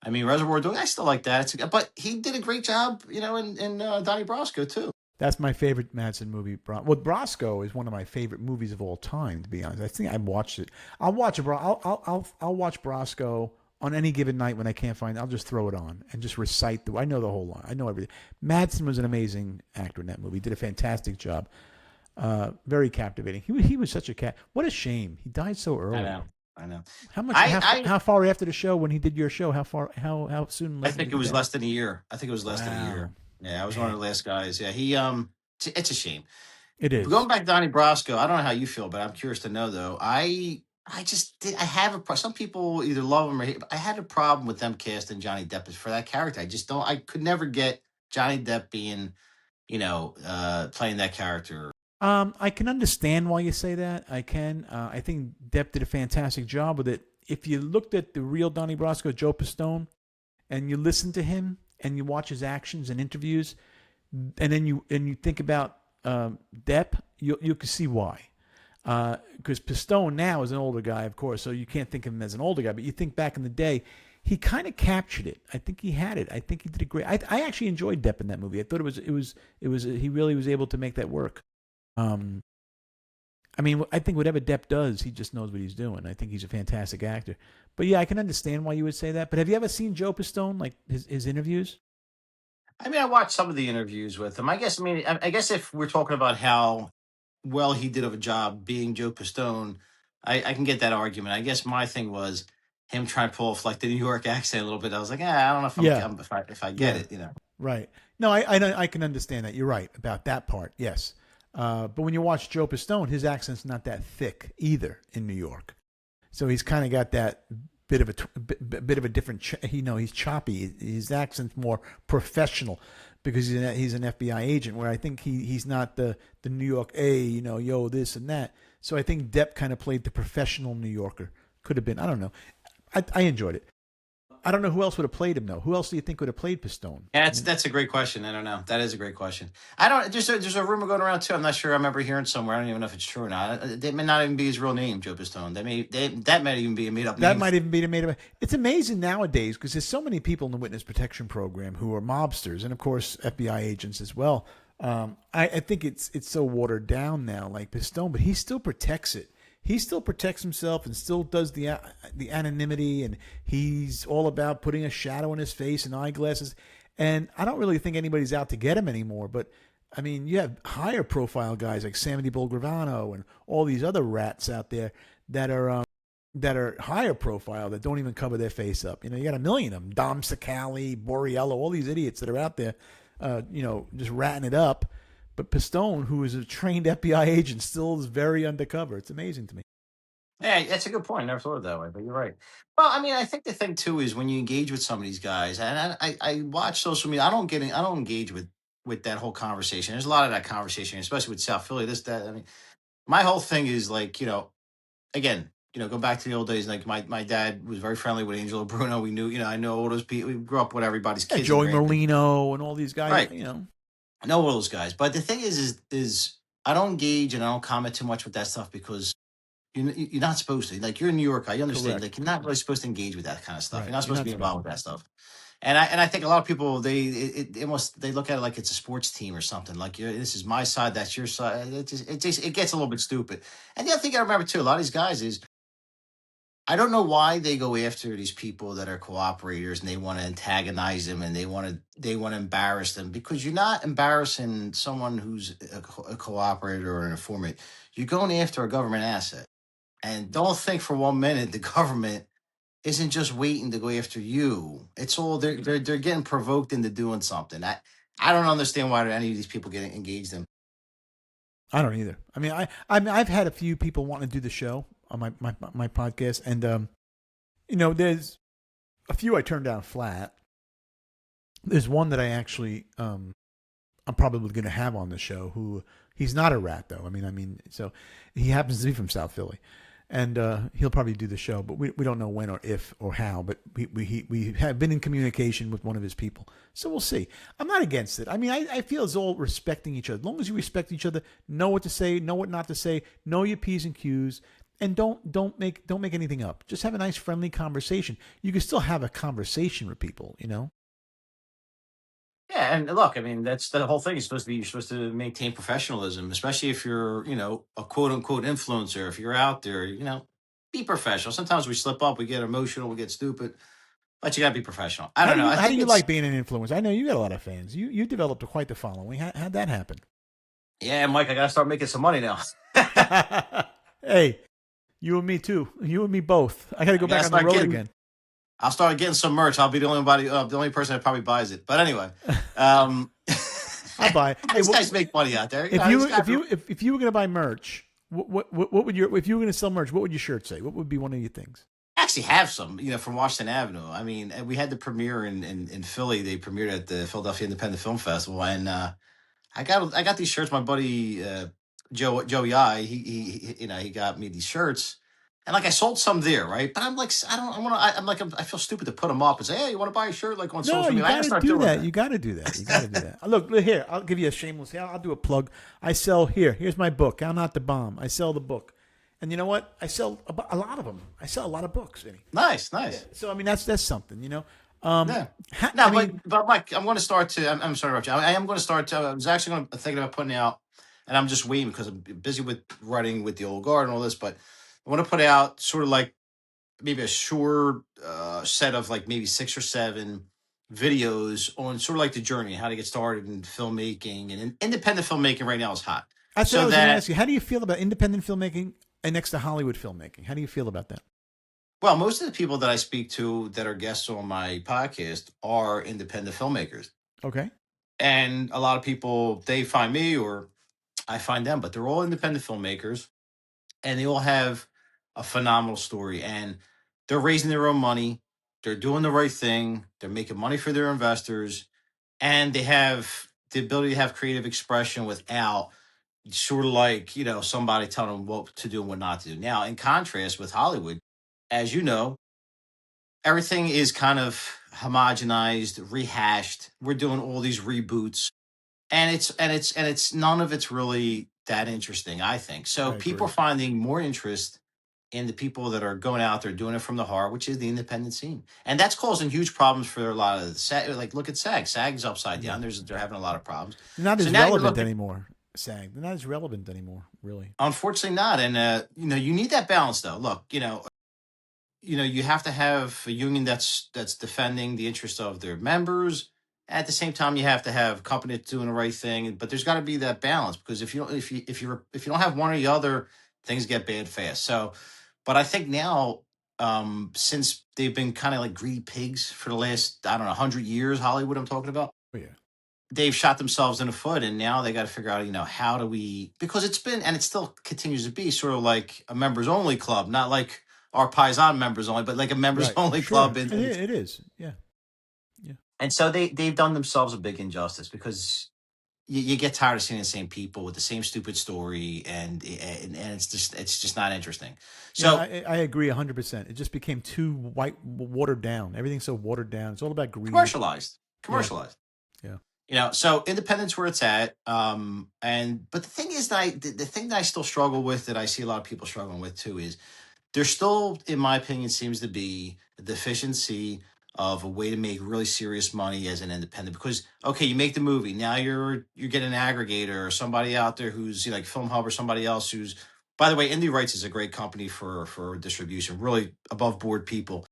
I mean, Reservoir Dogs, I still like that. But he did a great job, in Donnie Brasco too. That's my favorite Madsen movie. Well, Brasco is one of my favorite movies of all time. To be honest, I think I've watched it. I'll watch it, bro. I'll watch Brasco on any given night when I can't find it. I'll just throw it on and just recite I know the whole line. I know everything. Madsen was an amazing actor in that movie. He did a fantastic job. Very captivating. He was such a cat. What a shame. He died so early. I know. How far after the show when he did your show? How soon? I think it was less than a year. I think it was less than a year. Yeah, I was one of the last guys. Yeah, it's a shame. It is. Going back to Donnie Brasco, I don't know how you feel, but I'm curious to know though. I just did. I have some people either love him or hate. I had a problem with them casting Johnny Depp for that character. I just don't. I could never get Johnny Depp being, playing that character. I can understand why you say that. I can. I think Depp did a fantastic job with it. If you looked at the real Donnie Brasco, Joe Pistone, and you listen to him and you watch his actions and interviews, And then you think about Depp, you can see why. Because Pistone now is an older guy, of course, so you can't think of him as an older guy. But you think back in the day, he kind of captured it. I think he had it. I think he did a great. I actually enjoyed Depp in that movie. I thought it was he really was able to make that work. Um, I mean, I think whatever Depp does, he just knows what he's doing. I think he's a fantastic actor. But yeah, I can understand why you would say that. But have you ever seen Joe Pistone, like his interviews? I mean, I watched some of the interviews with him. I guess. I mean, I guess if we're talking about how well he did of a job being Joe Pistone, I can get that argument. I guess my thing was him trying to pull off like the New York accent a little bit. I was like, I don't know if Yeah, if I get yeah. it. Right. No, I can understand that. You're right about that part. Yes. But when you watch Joe Pistone, his accent's not that thick either in New York. So he's kind of got that bit of a different. He's choppy. His accent's more professional because he's an FBI agent. Where I think he's not the New York yo this and that. So I think Depp kind of played the professional New Yorker. Could have been. I don't know. I enjoyed it. I don't know who else would have played him though. Who else do you think would have played Pistone? Yeah, that's a great question. I don't know. That is a great question. I don't. There's a rumor going around too. I'm not sure. I remember hearing somewhere. I don't even know if it's true or not. They may not even be his real name, Joe Pistone. That might even be a made up That name. might even be made up. It's amazing nowadays because there's so many people in the witness protection program who are mobsters and of course FBI agents as well. I think it's so watered down now, like Pistone, but he still protects it. He still protects himself and still does the anonymity, and he's all about putting a shadow in his face and eyeglasses. And I don't really think anybody's out to get him anymore. But I mean, you have higher profile guys like Sammy Bulgravano and all these other rats out there that are higher profile that don't even cover their face up. You got a million of them: Dom Sicali, Borriello, all these idiots that are out there, just ratting it up. But Pistone, who is a trained FBI agent, still is very undercover. It's amazing to me. Yeah, that's a good point. I never thought of it that way, but you're right. Well, I mean, I think the thing too is when you engage with some of these guys, and I watch social media. I don't engage with that whole conversation. There's a lot of that conversation, especially with South Philly. This that. I mean, my whole thing is like again, go back to the old days. Like my dad was very friendly with Angelo Bruno. We knew, I know all those people. We grew up with everybody's Yeah, kids and Joey grandkids. Merlino and all these guys. Right. I know all those guys. But the thing is I don't engage and I don't comment too much with that stuff because you're not supposed to. Like you're in New York, I understand. Correct. Like you're not really supposed to engage with that kind of stuff. You're Right. not You're supposed to not be supposed involved to. with that stuff. And I think a lot of people they almost they look at it like it's a sports team or something. Like this is my side, that's your side. It gets a little bit stupid. And the other thing I remember too, a lot of these guys is I don't know why they go after these people that are cooperators and they want to antagonize them and they want to embarrass them because you're not embarrassing someone who's a cooperator or an informant. You're going after a government asset. And don't think for 1 minute the government isn't just waiting to go after you. It's all they're getting provoked into doing something. I don't understand why any of these people get engaged in. I don't either. I mean, I've had a few people wanting to do the show on my podcast, and there's a few I turned down flat. There's one that I actually I'm probably going to have on the show. Who he's not a rat though. I mean, so he happens to be from South Philly, and he'll probably do the show, but we don't know when or if or how. But we have been in communication with one of his people, so we'll see. I'm not against it. I mean, I feel it's all respecting each other. As long as you respect each other, know what to say, know what not to say, know your p's and q's. And don't make anything up. Just have a nice friendly conversation. You can still have a conversation with people. Yeah, and look, I mean, that's the whole thing. You're supposed to maintain professionalism, especially if you're, a quote unquote influencer. If you're out there, be professional. Sometimes we slip up, we get emotional, we get stupid, but you gotta be professional. I How don't do know. you I how do think you it's like being an influencer? I know you got a lot of fans. You developed quite the following. How'd that happen? Yeah, Mike, I gotta start making some money now. Hey, you and me too. You and me both. I got to I go gotta back on the start road getting. again. I'll start getting some merch. I'll be the only person that probably buys it. But anyway, um, I'll buy. Hey, these guys make money out there. if These you guys if you were gonna buy merch, what would your if you were gonna sell merch, what would your shirt say? What would be one of your things? actually have some, from Washington Avenue. I mean, we had the premiere in Philly. They premiered at the Philadelphia Independent Film Festival, and I got these shirts. My buddy Joey I he got me these shirts, and like I sold some there, right? But I'm like, I don't, I want to, I'm like, I feel stupid to put them up and say, hey, you want to buy a shirt like on No, social you media? I got gotta to start do doing that. that. You got to do that. You got to do that. Look here. I'll give you a shameless. I'll do a plug. I sell here. Here's my book. I'm not the bomb. I sell the book, and you know what? I sell a lot of them. I sell a lot of books, Vinny. Nice, Yeah. nice. So I mean, that's something. You know. Yeah. I No, but mean, Mike, I'm going to start to. I'm sorry about you. I am going to start to. I was actually going to thinking about putting out, and I'm just waiting because I'm busy with writing with the old guard and all this. But I want to put out sort of like maybe a short set of like maybe 6 or 7 videos on sort of like the journey, how to get started in filmmaking and independent filmmaking. Right now is hot, that's what I so was going to that ask you. How do you feel about independent filmmaking and next to Hollywood filmmaking? How do you feel about that? well, most of the people that I speak to that are guests on my podcast are independent filmmakers, Okay. and a lot of people they find me or I find them, but they're all independent filmmakers and they all have a phenomenal story and they're raising their own money. They're doing the right thing. They're making money for their investors and they have the ability to have creative expression without sort of like, somebody telling them what to do and what not to do. Now, in contrast with Hollywood, as you know, everything is kind of homogenized, rehashed. We're doing all these reboots and it's none of it's really that interesting, I think. So I people are agree. finding more interest in the people that are going out there doing it from the heart, which is the independent scene, and that's causing huge problems for a lot of the SAG. Like look at SAG. SAG's upside Yeah. down. They're having a lot of problems. They're not So as now you're relevant looking. anymore. SAG. They're not as relevant anymore. Really. Unfortunately, not. And you need that balance, though. Look, you have to have a union that's defending the interests of their members. At the same time, you have to have a company that's doing the right thing. But there's got to be that balance because if you don't have one or the other, things get bad fast. So, but I think now, since they've been kind of like greedy pigs for the last I don't know 100 years, Hollywood I'm talking about, Oh yeah. they've shot themselves in the foot and now they got to figure out how do we, because it's been and it still continues to be sort of like a members only club, not like our paisan members only, but like a members Right. only club. Sure. and It, and, it is. Yeah. Yeah. and so they've done themselves a big injustice because you get tired of seeing the same people with the same stupid story and it's just not interesting. Yeah, So I agree 100%. It just became too watered down. Everything's so watered down. It's all about greed. commercialized Yeah, commercialized yeah. so independence where it's at. And but the thing is that the thing that I still struggle with, that I see a lot of people struggling with too, is there still, in my opinion, seems to be a deficiency of a way to make really serious money as an independent. Because okay, you make the movie, now you're getting an aggregator or somebody out there who's like Film Hub or somebody else who's, by the way, Indie Rights is a great company for distribution, really above board people.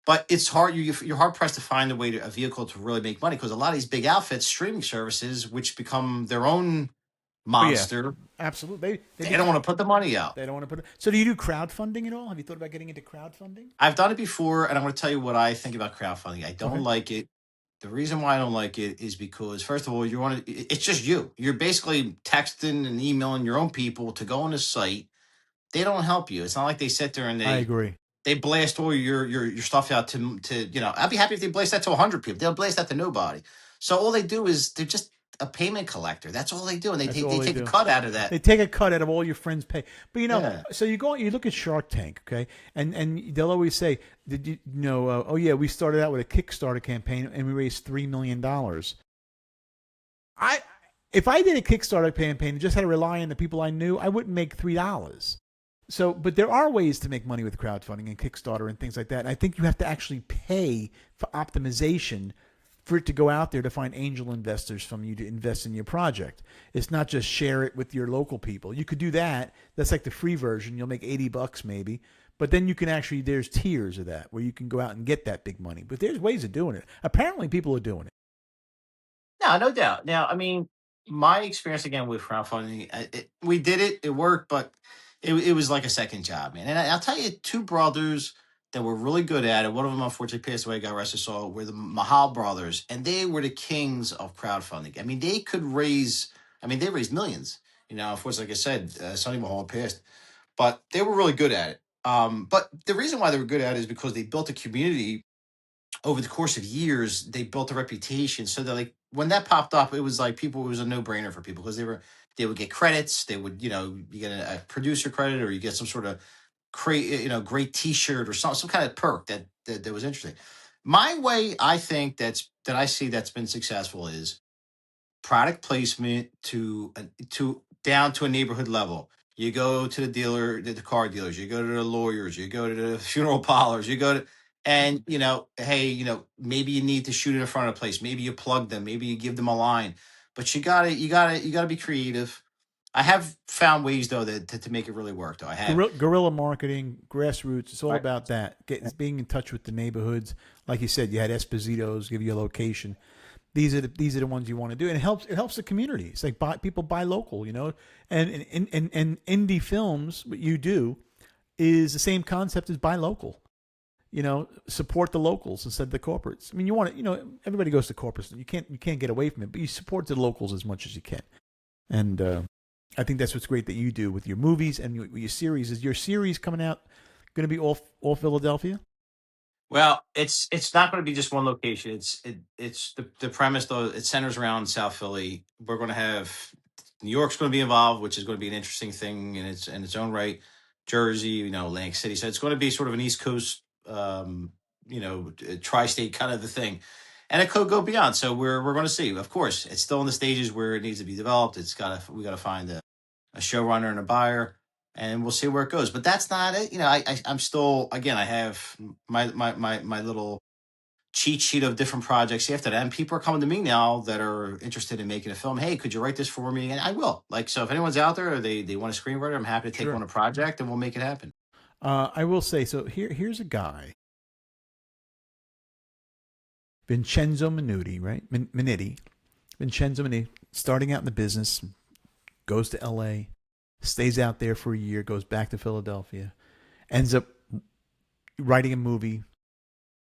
But it's hard. You're hard pressed to find a vehicle to really make money because a lot of these big outfits, streaming services, which become their own Oh yeah, monster, absolutely. They they don't want become. to put the money out. They don't want to put it. So do you do crowdfunding at all? Have you thought about getting into crowdfunding? I've done it before, and I'm going to tell you what I think about crowdfunding. I don't Okay. like it. The reason why I don't like it is because, first of all, you want to. It's just you. You're basically texting and emailing your own people to go on the site. They don't help you. It's not like they sit there and I they agree. they blast all your stuff out to. I'd be happy if they blast that to 100 people. They'll blast that to nobody. So all they do is they're just a payment collector. That's all they do, and they That's take all they they take a do. cut out of that. They take a cut out of all your friends' pay. But Yeah. so you go, you look at Shark Tank, okay, and they'll always say, "Did you know? Oh yeah, we started out with a Kickstarter campaign and we raised $3 million." I if I did a Kickstarter campaign and just had to rely on the people I knew, I wouldn't make $3. So, but there are ways to make money with crowdfunding and Kickstarter and things like that. And I think you have to actually pay for optimization for it to go out there to find angel investors from you to invest in your project. It's not just share it with your local people. You could do that. That's like the free version. You'll make $80 maybe. But then you can actually, there's tiers of that where you can go out and get that big money. But there's ways of doing it. Apparently people are doing it. No, no doubt. Now, I mean, my experience again with crowdfunding, we did it, it worked, but it was like a second job, man. And I'll tell you, two brothers that were really good at it. One of them unfortunately passed away, got arrested. So were the Mahal brothers, and they were the kings of crowdfunding. I mean, they could raise. I mean, they raised millions. Unfortunately, like I said, Sonny Mahal passed, but they were really good at it. But the reason why they were good at it is because they built a community over the course of years. They built a reputation, so that like when that popped up, it was like people, it was a no-brainer for people because they would get credits. They would, you get a producer credit or you get some sort of create, great T-shirt or some kind of perk that was interesting. My way, I think that I see that's been successful is product placement to down to a neighborhood level. You go to the dealer, the car dealers, you go to the lawyers, you go to the funeral parlors, you go to, and hey, maybe you need to shoot in front of a place, maybe you plug them, maybe you give them a line, but you gotta be creative. I have found ways though that to make it really work though. I have. Guerrilla marketing, grassroots. It's all Right. about that. Being in touch with the neighborhoods. Like you said, you had Esposito's give you a location. These are the ones you want to do, and it helps the community. It's like people buy local, and indie films. What you do is the same concept as buy local. Support the locals instead of the corporates. I mean, you want to, everybody goes to corporates. You can't get away from it, but you support the locals as much as you can. And I think that's what's great that you do with your movies and your series. Is your series coming out going to be all Philadelphia? Well, it's not going to be just one location. It's the premise though. It centers around South Philly. We're going to have New York's going to be involved, which is going to be an interesting thing in its own right. Jersey, Atlantic City. So it's going to be sort of an East Coast, tri-state kind of a thing, and it could go beyond. So we're going to see. Of course, it's still in the stages where it needs to be developed. We got to find a showrunner and a buyer, and we'll see where it goes. But that's not it. I'm still, again, I have my little cheat sheet of different projects after that, and people are coming to me now that are interested in making a film. Hey, could you write this for me? And I will. Like, so if anyone's out there or they want a screenwriter, I'm happy to take Sure. on a project and we'll make it happen. I will say so. Here's a guy, Vincenzo Minniti, right? Minniti, Vincenzo Minniti, starting out in the business, goes to L.A., stays out there for a year, goes back to Philadelphia, ends up writing a movie,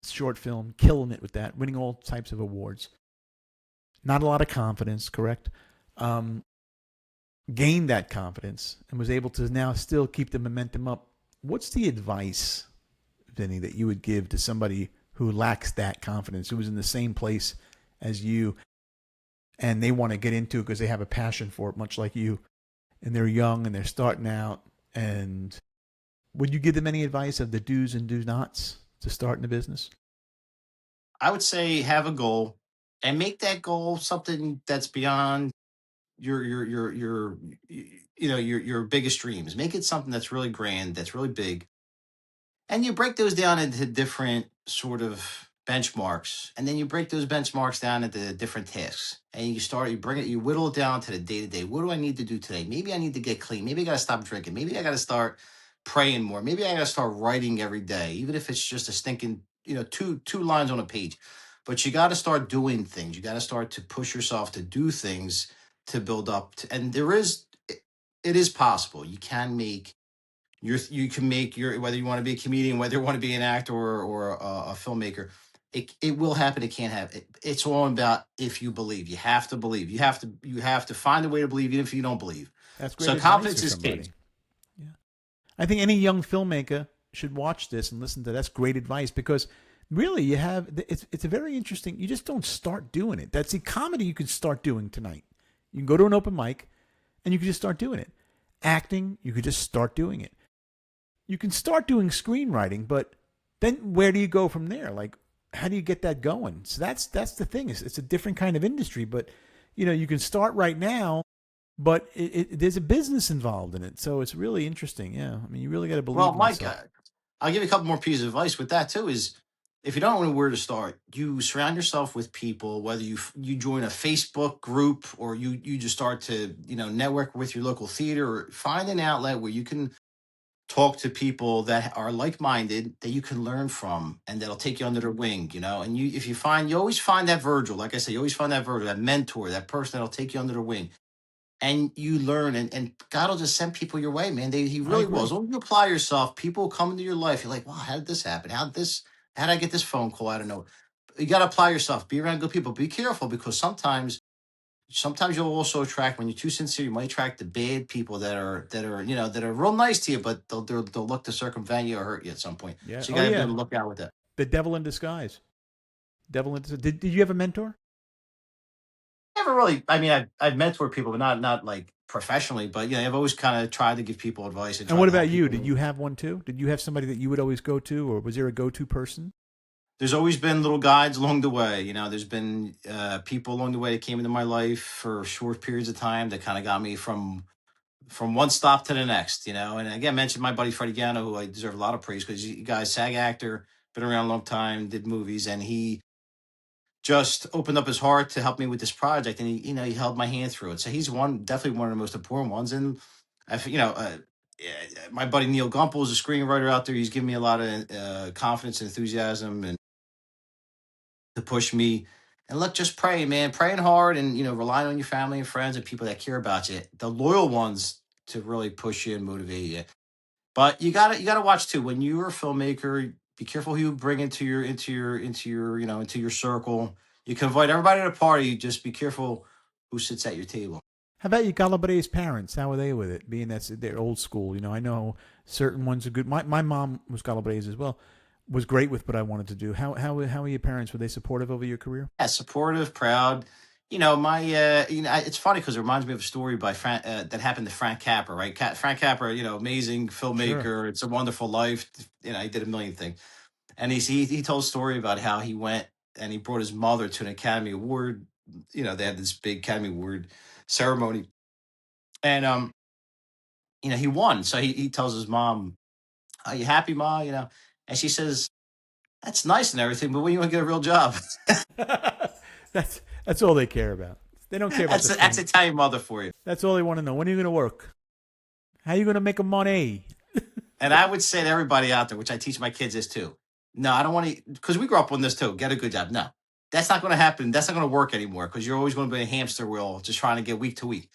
short film, killing it with that, winning all types of awards. Not a lot of confidence, correct? Um, Gained that confidence and was able to now still keep the momentum up. What's the advice, Vinny, that you would give to somebody who lacks that confidence, who was in the same place as you, and they want to get into it because they have a passion for it, much like you, and they're young and they're starting out? And would you give them any advice of the do's and do nots to start in the business? I would say have a goal and make that goal something that's beyond your biggest dreams. Make it something that's really grand, that's really big, and you break those down into different sort of benchmarks, and then you break those benchmarks down into different tasks, and you whittle it down to the day to day. What do I need to do today? Maybe I need to get clean. Maybe I got to stop drinking. Maybe I got to start praying more. Maybe I got to start writing every day, even if it's just a stinking, two lines on a page. But you got to start doing things. You got to start to push yourself to do things to build up and it is possible. You can make your, whether you want to be a comedian, whether you want to be an actor or a filmmaker. It will happen. It can't happen. It's all about if you believe. You have to believe. You have to find a way to believe even if you don't believe. That's great So advice for confidence is key. somebody. Yeah. I think any young filmmaker should watch this and listen to. That's great advice because really it's a very interesting. You just don't start doing it. That's the comedy you could start doing tonight. You can go to an open mic and you can just start doing it. Acting, you could just start doing it. You can start doing screenwriting, but then where do you go from there? Like, how do you get that going? So that's the thing. It's a different kind of industry, but you can start right now, but there's a business involved in it, so it's really interesting. Yeah, I mean, you really got to believe Well, in Mike, yourself. I'll give you a couple more pieces of advice with that too. Is if you don't know where to start, you surround yourself with people. Whether you join a Facebook group or you just start to network with your local theater, or find an outlet where you can talk to people that are like-minded that you can learn from and that'll take you under their wing, and if you always find that Virgil, like I say, you always find that Virgil, that mentor, that person that'll take you under their wing, and you learn, and God will just send people your way, man. He I really will. As agree. long as you apply yourself, people will come into your life. You're like, wow, how did this happen? How did I get this phone call? I don't know. You got to apply yourself, be around good people, be careful, because sometimes you'll also attract, when you're too sincere, you might attract the bad people that are real nice to you, but they'll look to circumvent you or hurt you at some point. Yeah. So you Oh got to be yeah. able to look out with that. The devil in disguise. Devil in disguise. Did you have a mentor? Never really. I mean, I've mentored people, but not like professionally, but I've always kind of tried to give people advice and And try what to help about you? Did people. you have one too? Did you have somebody that you would always go to, or was there a go-to person? There's always been little guides along the way. There's been people along the way that came into my life for short periods of time that kind of got me from one stop to the next. And again, I mentioned my buddy Freddie Gano, who I deserve a lot of praise because you guys, SAG actor, been around a long time, did movies, and he just opened up his heart to help me with this project, and he held my hand through it. So he's definitely one of the most important ones. And I, f- you know, my buddy Neil Gumpel is a screenwriter out there. He's given me a lot of confidence and enthusiasm, and to push me. And look, just pray, man, praying hard, and relying on your family and friends and people that care about you, the loyal ones, to really push you and motivate you. But you gotta watch too. When you're a filmmaker, be careful who you bring into your circle. You can invite everybody to the party. Just be careful who sits at your table. How about your Galabre's parents? How were they with it? Being that's they're old school, I know certain ones are good. My mom was Galabre's as well. Was great with what I wanted to do. How were your parents? Were they supportive over your career? Yeah, supportive, proud. My it's funny because it reminds me of a story by that happened to Frank Capra, right? Frank Capra, amazing Sure. filmmaker. It's a Wonderful Life. He did a million things. And he told a story about how he went and he brought his mother to an Academy Award. They had this big Academy Award ceremony, and he won. So he tells his mom, "Are you happy, Ma?" And she says, "That's nice and everything, but when you want to get a real job?" That's all they care about. They don't care about the That's fame. Italian mother for you. That's all they want to know. When are you going to work? How are you going to make a money? And I would say to everybody out there, which I teach my kids this too. No, I don't want to, because we grew up on this too. Get a good job. No, that's not going to happen. That's not going to work anymore because you're always going to be a hamster wheel just trying to get week to week.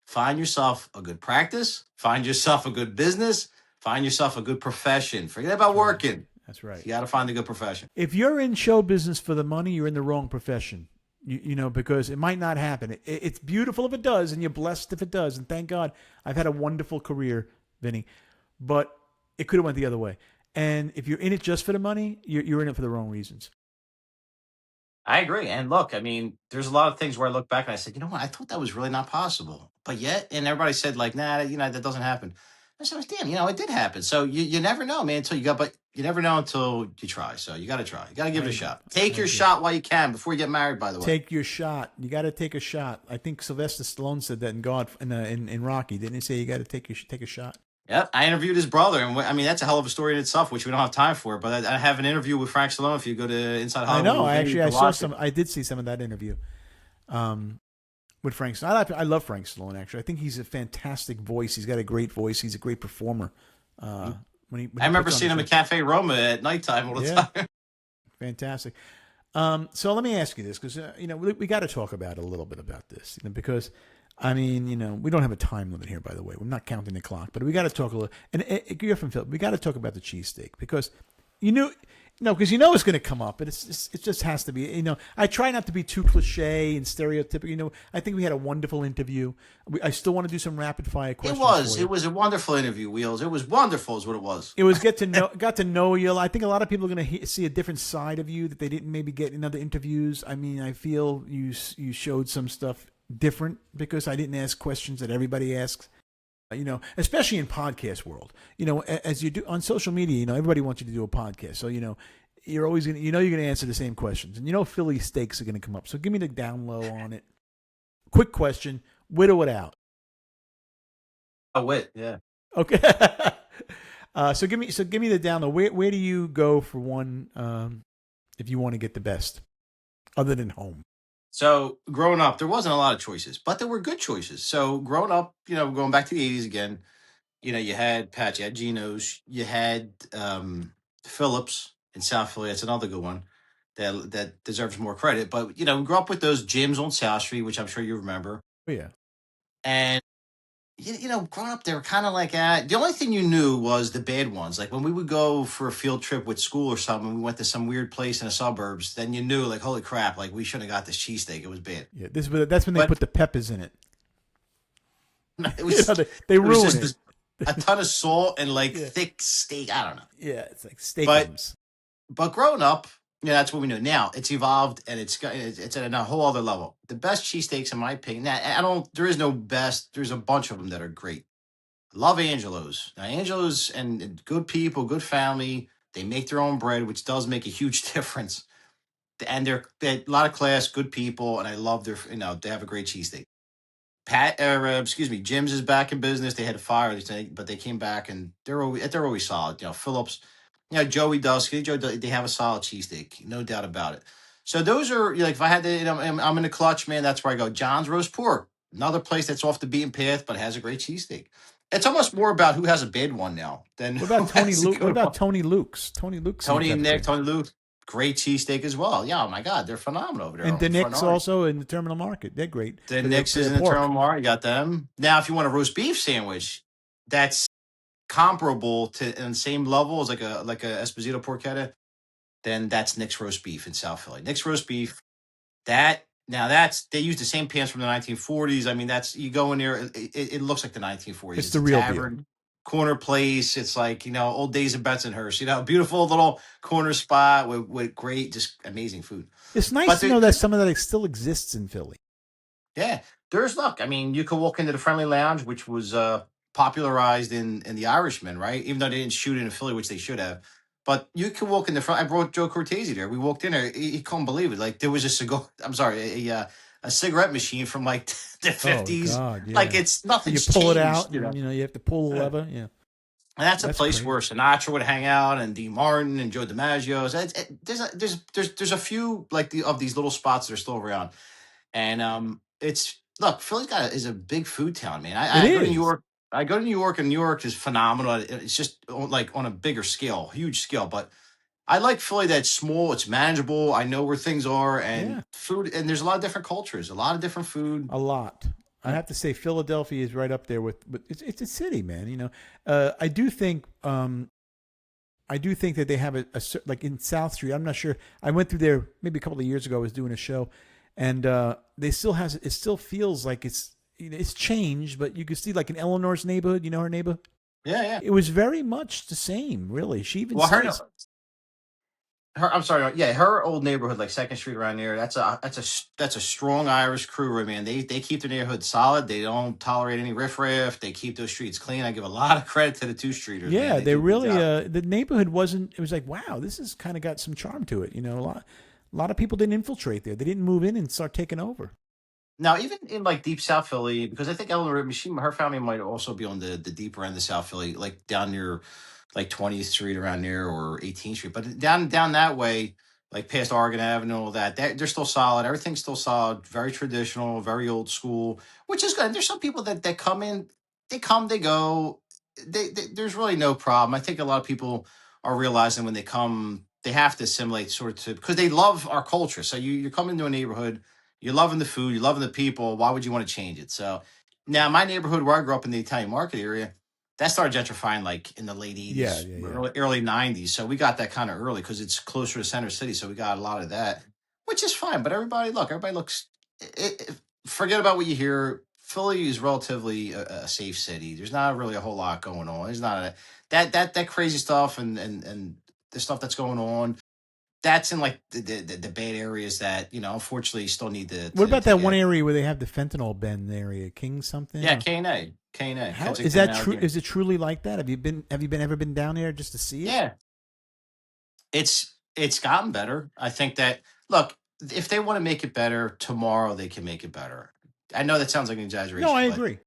Find yourself a good practice. Find yourself a good business. Find yourself a good profession. Forget about That's right. working. That's right. You got to find a good profession. If you're in show business for the money, you're in the wrong profession. Because it might not happen. It's beautiful if it does, and you're blessed if it does. And thank God, I've had a wonderful career, Vinny. But it could have went the other way. And if you're in it just for the money, you're in it for the wrong reasons. I agree. And look, I mean, there's a lot of things where I look back and I said, you know what? I thought that was really not possible. But yet, and everybody said, like, nah, that doesn't happen. I said, damn, it did happen. So you never know, man, but you never know until you try. So you got to try. You got to give I it a agree. shot. I Take your agree. shot while you can before you get married, by the way. Take your shot. You got to take a shot. I think Sylvester Stallone said that in God in Rocky. Didn't he say you got to take a shot? Yep. I interviewed his brother. And I mean, that's a hell of a story in itself, which we don't have time for. But I have an interview with Frank Stallone. If you go to Inside I Hollywood know. with Vinny, you I can saw watch it. some. I did see some of that interview. With Frank Stallone. I love Frank Stallone, actually. I think he's a fantastic voice. He's got a great voice. He's a great performer. When I he remember puts on seeing the him show. at Cafe Roma at nighttime all the Yeah, time. fantastic. So let me ask you this, because we got to talk about a little bit about this, because I mean, we don't have a time limit here, by the way. We're not counting the clock, but we got to talk a little. And you're from Phil. We got to talk about the cheesesteak because you knew. No, because it's going to come up, and it just has to be. I try not to be too cliche and stereotypical. I think we had a wonderful interview. I still want to do some rapid fire questions. For you. It was a wonderful interview, Wheels. It was wonderful, is what it was. It was got to know you. I think a lot of people are going to see a different side of you that they didn't maybe get in other interviews. I mean, I feel you showed some stuff different because I didn't ask questions that everybody asks. Especially in podcast world, as you do on social media, everybody wants you to do a podcast. So, you're always going to, you're going to answer the same questions, and Philly steaks are going to come up. So give me the down low on it. Quick question, with or without? Oh, wait, yeah. Okay. So give me the down low. Where do you go for one, if you want to get the best other than home? So growing up, there wasn't a lot of choices, but there were good choices. So growing up, going back to the 80s again, you had Pat, you had Geno's, you had Phillips in South Philly. That's another good one that deserves more credit. But we grew up with those gyms on South Street, which I'm sure you remember. Oh, yeah. And growing up, they were kind of like the only thing you knew was the bad ones. Like when we would go for a field trip with school or something, we went to some weird place in the suburbs. Then you knew, like, holy crap, like we shouldn't have got this cheesesteak. It was bad. Yeah, that's when they But put the peppers in it. it was They it was ruin just it. a ton of salt and like Yeah. thick steak. I don't know. Yeah, it's like But steakums. but growing up, Yeah, that's what we know now. It's evolved and it's at a whole other level. The best cheesesteaks, in my opinion. Now, I don't. There is no best. There's a bunch of them that are great. Love Angelo's. Now, Angelo's and good people, good family. They make their own bread, which does make a huge difference. And they're a lot of class, good people, and I love their. They have a great cheesesteak. Excuse me, Jim's is back in business. They had a fire, but they came back and they're always solid. Phillips, Joey Dusky, they have a solid cheesesteak, no doubt about it. So those are like if I had to, I'm in the clutch, man. That's where I go. John's roast pork, another place that's off the beaten path, but has a great cheesesteak. It's almost more about who has a bad one now than What who about Tony has a Luke? What good about one. Tony Luke's? Tony Luke seems to Tony have and a Nick, good one. Tony Luke, great cheesesteak as well. Yeah, oh my God, they're phenomenal over there And on the Front Knicks Orange. also in the terminal market. They're great The for Knicks is their in the pork. terminal market. You got them. Now, if you want a roast beef sandwich, that's comparable to and same level as like a Esposito porchetta, then that's Nick's roast beef in South Philly. Nick's roast beef. That's they use the same pans from the 1940s. I mean, that's you go in there, it looks like the 1940s. It's It's the a real deal. tavern, corner place. It's like old days of Bensonhurst. Beautiful little corner spot with great, just amazing food. It's nice But to know that some of that still exists in Philly. yeah, there's luck. I mean, you could walk into the Friendly Lounge, which was popularized in The Irishman, right? Even though they didn't shoot it in Philly, which they should have. But you could walk in the front. I brought Joe Cortese there. We walked in there. He couldn't believe it. Like there was a cigar. I'm sorry, a cigarette machine from like the Oh 50s. God, Like yeah. it's You nothing's pull it changed. out, and you have to pull the Yeah. lever. Yeah, And that's a that's place where crazy. Sinatra would hang out, and Dean Martin and Joe DiMaggio. So there's a few like of these little spots that are still around. And it's look, is a big food town, man. It I go to New is. York. I go to New York, and New York is phenomenal. It's just like on a bigger scale, huge scale. But I like Philly that's small, it's manageable. I know where things are, and Yeah, food, and there's a lot of different cultures, a lot of different food. a lot. I Yeah. have to say, Philadelphia is right up there with. But it's a city, man. I do think that they have like in South Street. I'm not sure. I went through there maybe a couple of years ago. I was doing a show, and they still has. It still feels like it's changed, but you can see like in Eleanor's neighborhood. You know her neighborhood. Yeah, yeah. It was very much the same, really. She even Well, says, I'm sorry, yeah, her old neighborhood, like Second Street around there. That's a strong Irish crew, right, man. They keep the neighborhood solid. They don't tolerate any riffraff. They keep those streets clean. I give a lot of credit to the two streeters, man. "Yeah, They they do a good really job. the neighborhood wasn't. It was like, wow, this has kind of got some charm to it. A lot of people didn't infiltrate there. They didn't move in and start taking over. Now, even in like deep South Philly, because I think Eleanor, her family might also be on the deeper end of South Philly, like down near like 20th Street around there or 18th Street, but down that way, like past Oregon Avenue, all that, they're still solid. Everything's still solid, very traditional, very old school, which is good. There's some people that come in, they come, they go. There's really no problem. I think a lot of people are realizing when they come, they have to assimilate sort of because they love our culture. So you come into a neighborhood, you're loving the food, you're loving the people. Why would you want to change it? So now my neighborhood where I grew up in the Italian market area, that started gentrifying like in the late Yeah, 80s, yeah, yeah. early 90s. So we got that kind of early because it's closer to center city. So we got a lot of that, which is fine. But everybody looks, forget about what you hear. Philly is relatively a safe city. There's not really a whole lot going on. There's not that crazy stuff and the stuff that's going on. That's in like the bad areas that unfortunately you still need to What to, about to that one get. area where they have the fentanyl bin area, King something? Yeah, Or K&A, how is Kensington, that true? Allegheny. Is it truly like that? Have you ever been down there just to see it? Yeah, it's gotten better. I think that look, if they want to make it better tomorrow, they can make it better. I know that sounds like an No, I exaggeration, but agree.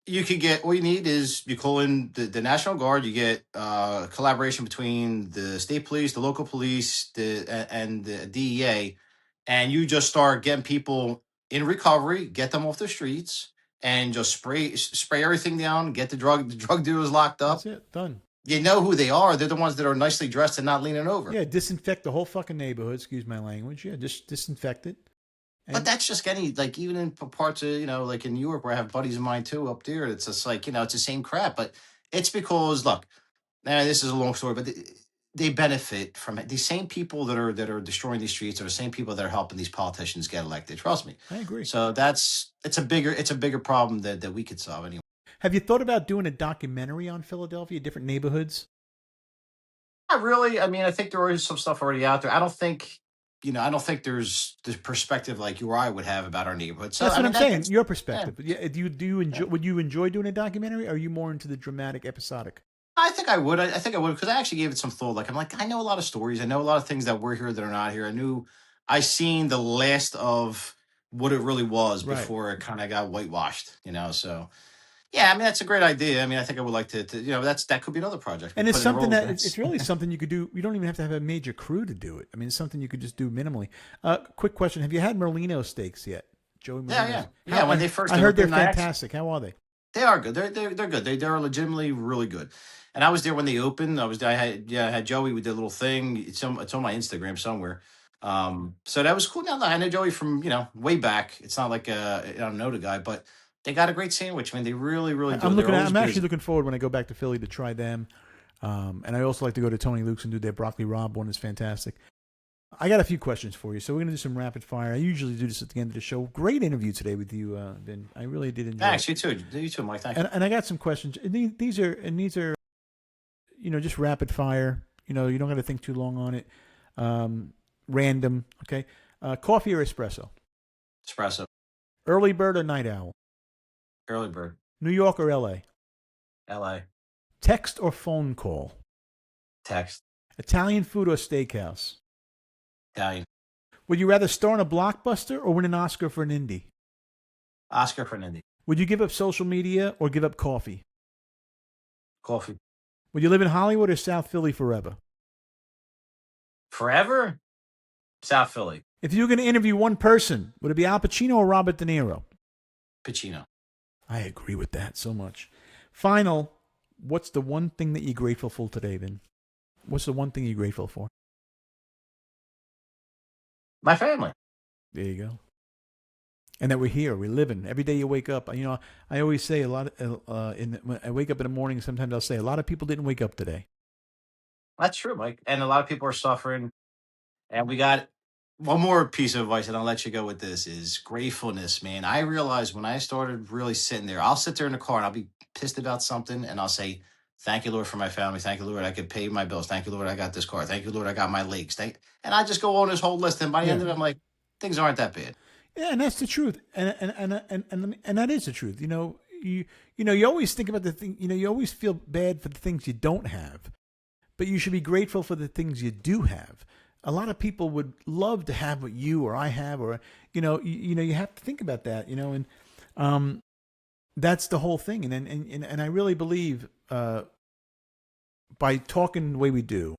you could get all you need is you call in the National Guard, you get collaboration between the state police, the local police, and the DEA, and you just start getting people in recovery, get them off the streets, and just spray everything down, get the drug dealers locked That's up. it. Done. You know who they are. They're the ones that are nicely dressed and not leaning over. Yeah, disinfect the whole fucking neighborhood. Excuse my language. Yeah, just disinfect it. But And that's just getting like even in parts of like in New York where I have buddies of mine too up there. It's just like it's the same crap. But it's because look, now this is a long story, but they benefit from it. These same people that are destroying these streets are the same people that are helping these politicians get elected. Trust me. I agree. So it's a bigger problem that we could solve anyway. Have you thought about doing a documentary on Philadelphia, different neighborhoods? Not really. I mean, I think there is some stuff already out there. I don't think, I don't think there's the perspective like you or I would have about our neighborhood. So That's I what mean, I'm saying. that's Your yeah. perspective. Yeah. Do you Yeah. enjoy? Would you enjoy doing a documentary? Or are you more into the dramatic, episodic? I think I would. I think I would because I actually gave it some thought. Like I'm like I know a lot of stories. I know a lot of things that were here that are not here. I seen the last of what it really was Right. before it kind of got whitewashed. So yeah, I mean that's a great idea. I mean I think I would like to that could be another project. We And it's put in a something that Rolodex. it's really something you could do. You don't even have to have a major crew to do it. I mean, it's something you could just do minimally. Quick question: have you had Merlino steaks yet? Joey Yeah, Merlino's. yeah, yeah. When they I first heard they're opened, I actually fantastic. How are they? they are good. They're good. They're legitimately really good. And I was there when they opened. I had Joey. We did a little thing. It's on my Instagram somewhere. So that was cool. Now I know Joey from way back. It's not like I don't know the guy, but they got a great sandwich. Man, they really do. They're always I'm actually busy. looking forward when I go back to Philly to try them. And I also like to go to Tony Luke's and do their broccoli rabe one. Is fantastic. I got a few questions for you, so we're gonna do some rapid fire. I usually do this at the end of the show. Great interview today with you, Vin. I really did enjoy it. Thanks. You too. You too, Mike. Thank you. And I got some questions. And these are just rapid fire. You don't got to think too long on it. Random. Okay. Coffee or espresso? Espresso. Early bird or night owl? Early bird. New York or L.A.? L.A. Text or phone call? Text. Italian food or steakhouse? Italian. Would you rather star in a blockbuster or win an Oscar for an indie? Oscar Fernandi. Would you give up social media or give up coffee? Coffee. Would you live in Hollywood or South Philly forever? Forever. South Philly. If you were going to interview one person, would it be Al Pacino or Robert De Niro? Pacino. I agree with that so much. Final, what's the one thing that you're grateful for today, Vin? What's the one thing you're grateful for? My family. There you go. And that we're here, we're living. Every day you wake up, I always say a lot. When I wake up in the morning, sometimes I'll say a lot of people didn't wake up today. That's true, Mike. And a lot of people are suffering. And we got one more piece of advice, and I'll let you go with this is gratefulness, man. I realized when I started really sitting there, I'll sit there in the car and I'll be pissed about something and I'll say, thank you, Lord, for my family. Thank you, Lord, I could pay my bills. Thank you, Lord, I got this car. Thank you, Lord, I got my legs. And I just go on this whole list. And by the Yeah, end of it, I'm like, things aren't that bad. yeah, and that's the truth, and that is the truth. You always think about the thing. You always feel bad for the things you don't have, but you should be grateful for the things you do have. A lot of people would love to have what you or I have, or you have to think about that, and that's the whole thing. And I really believe by talking the way we do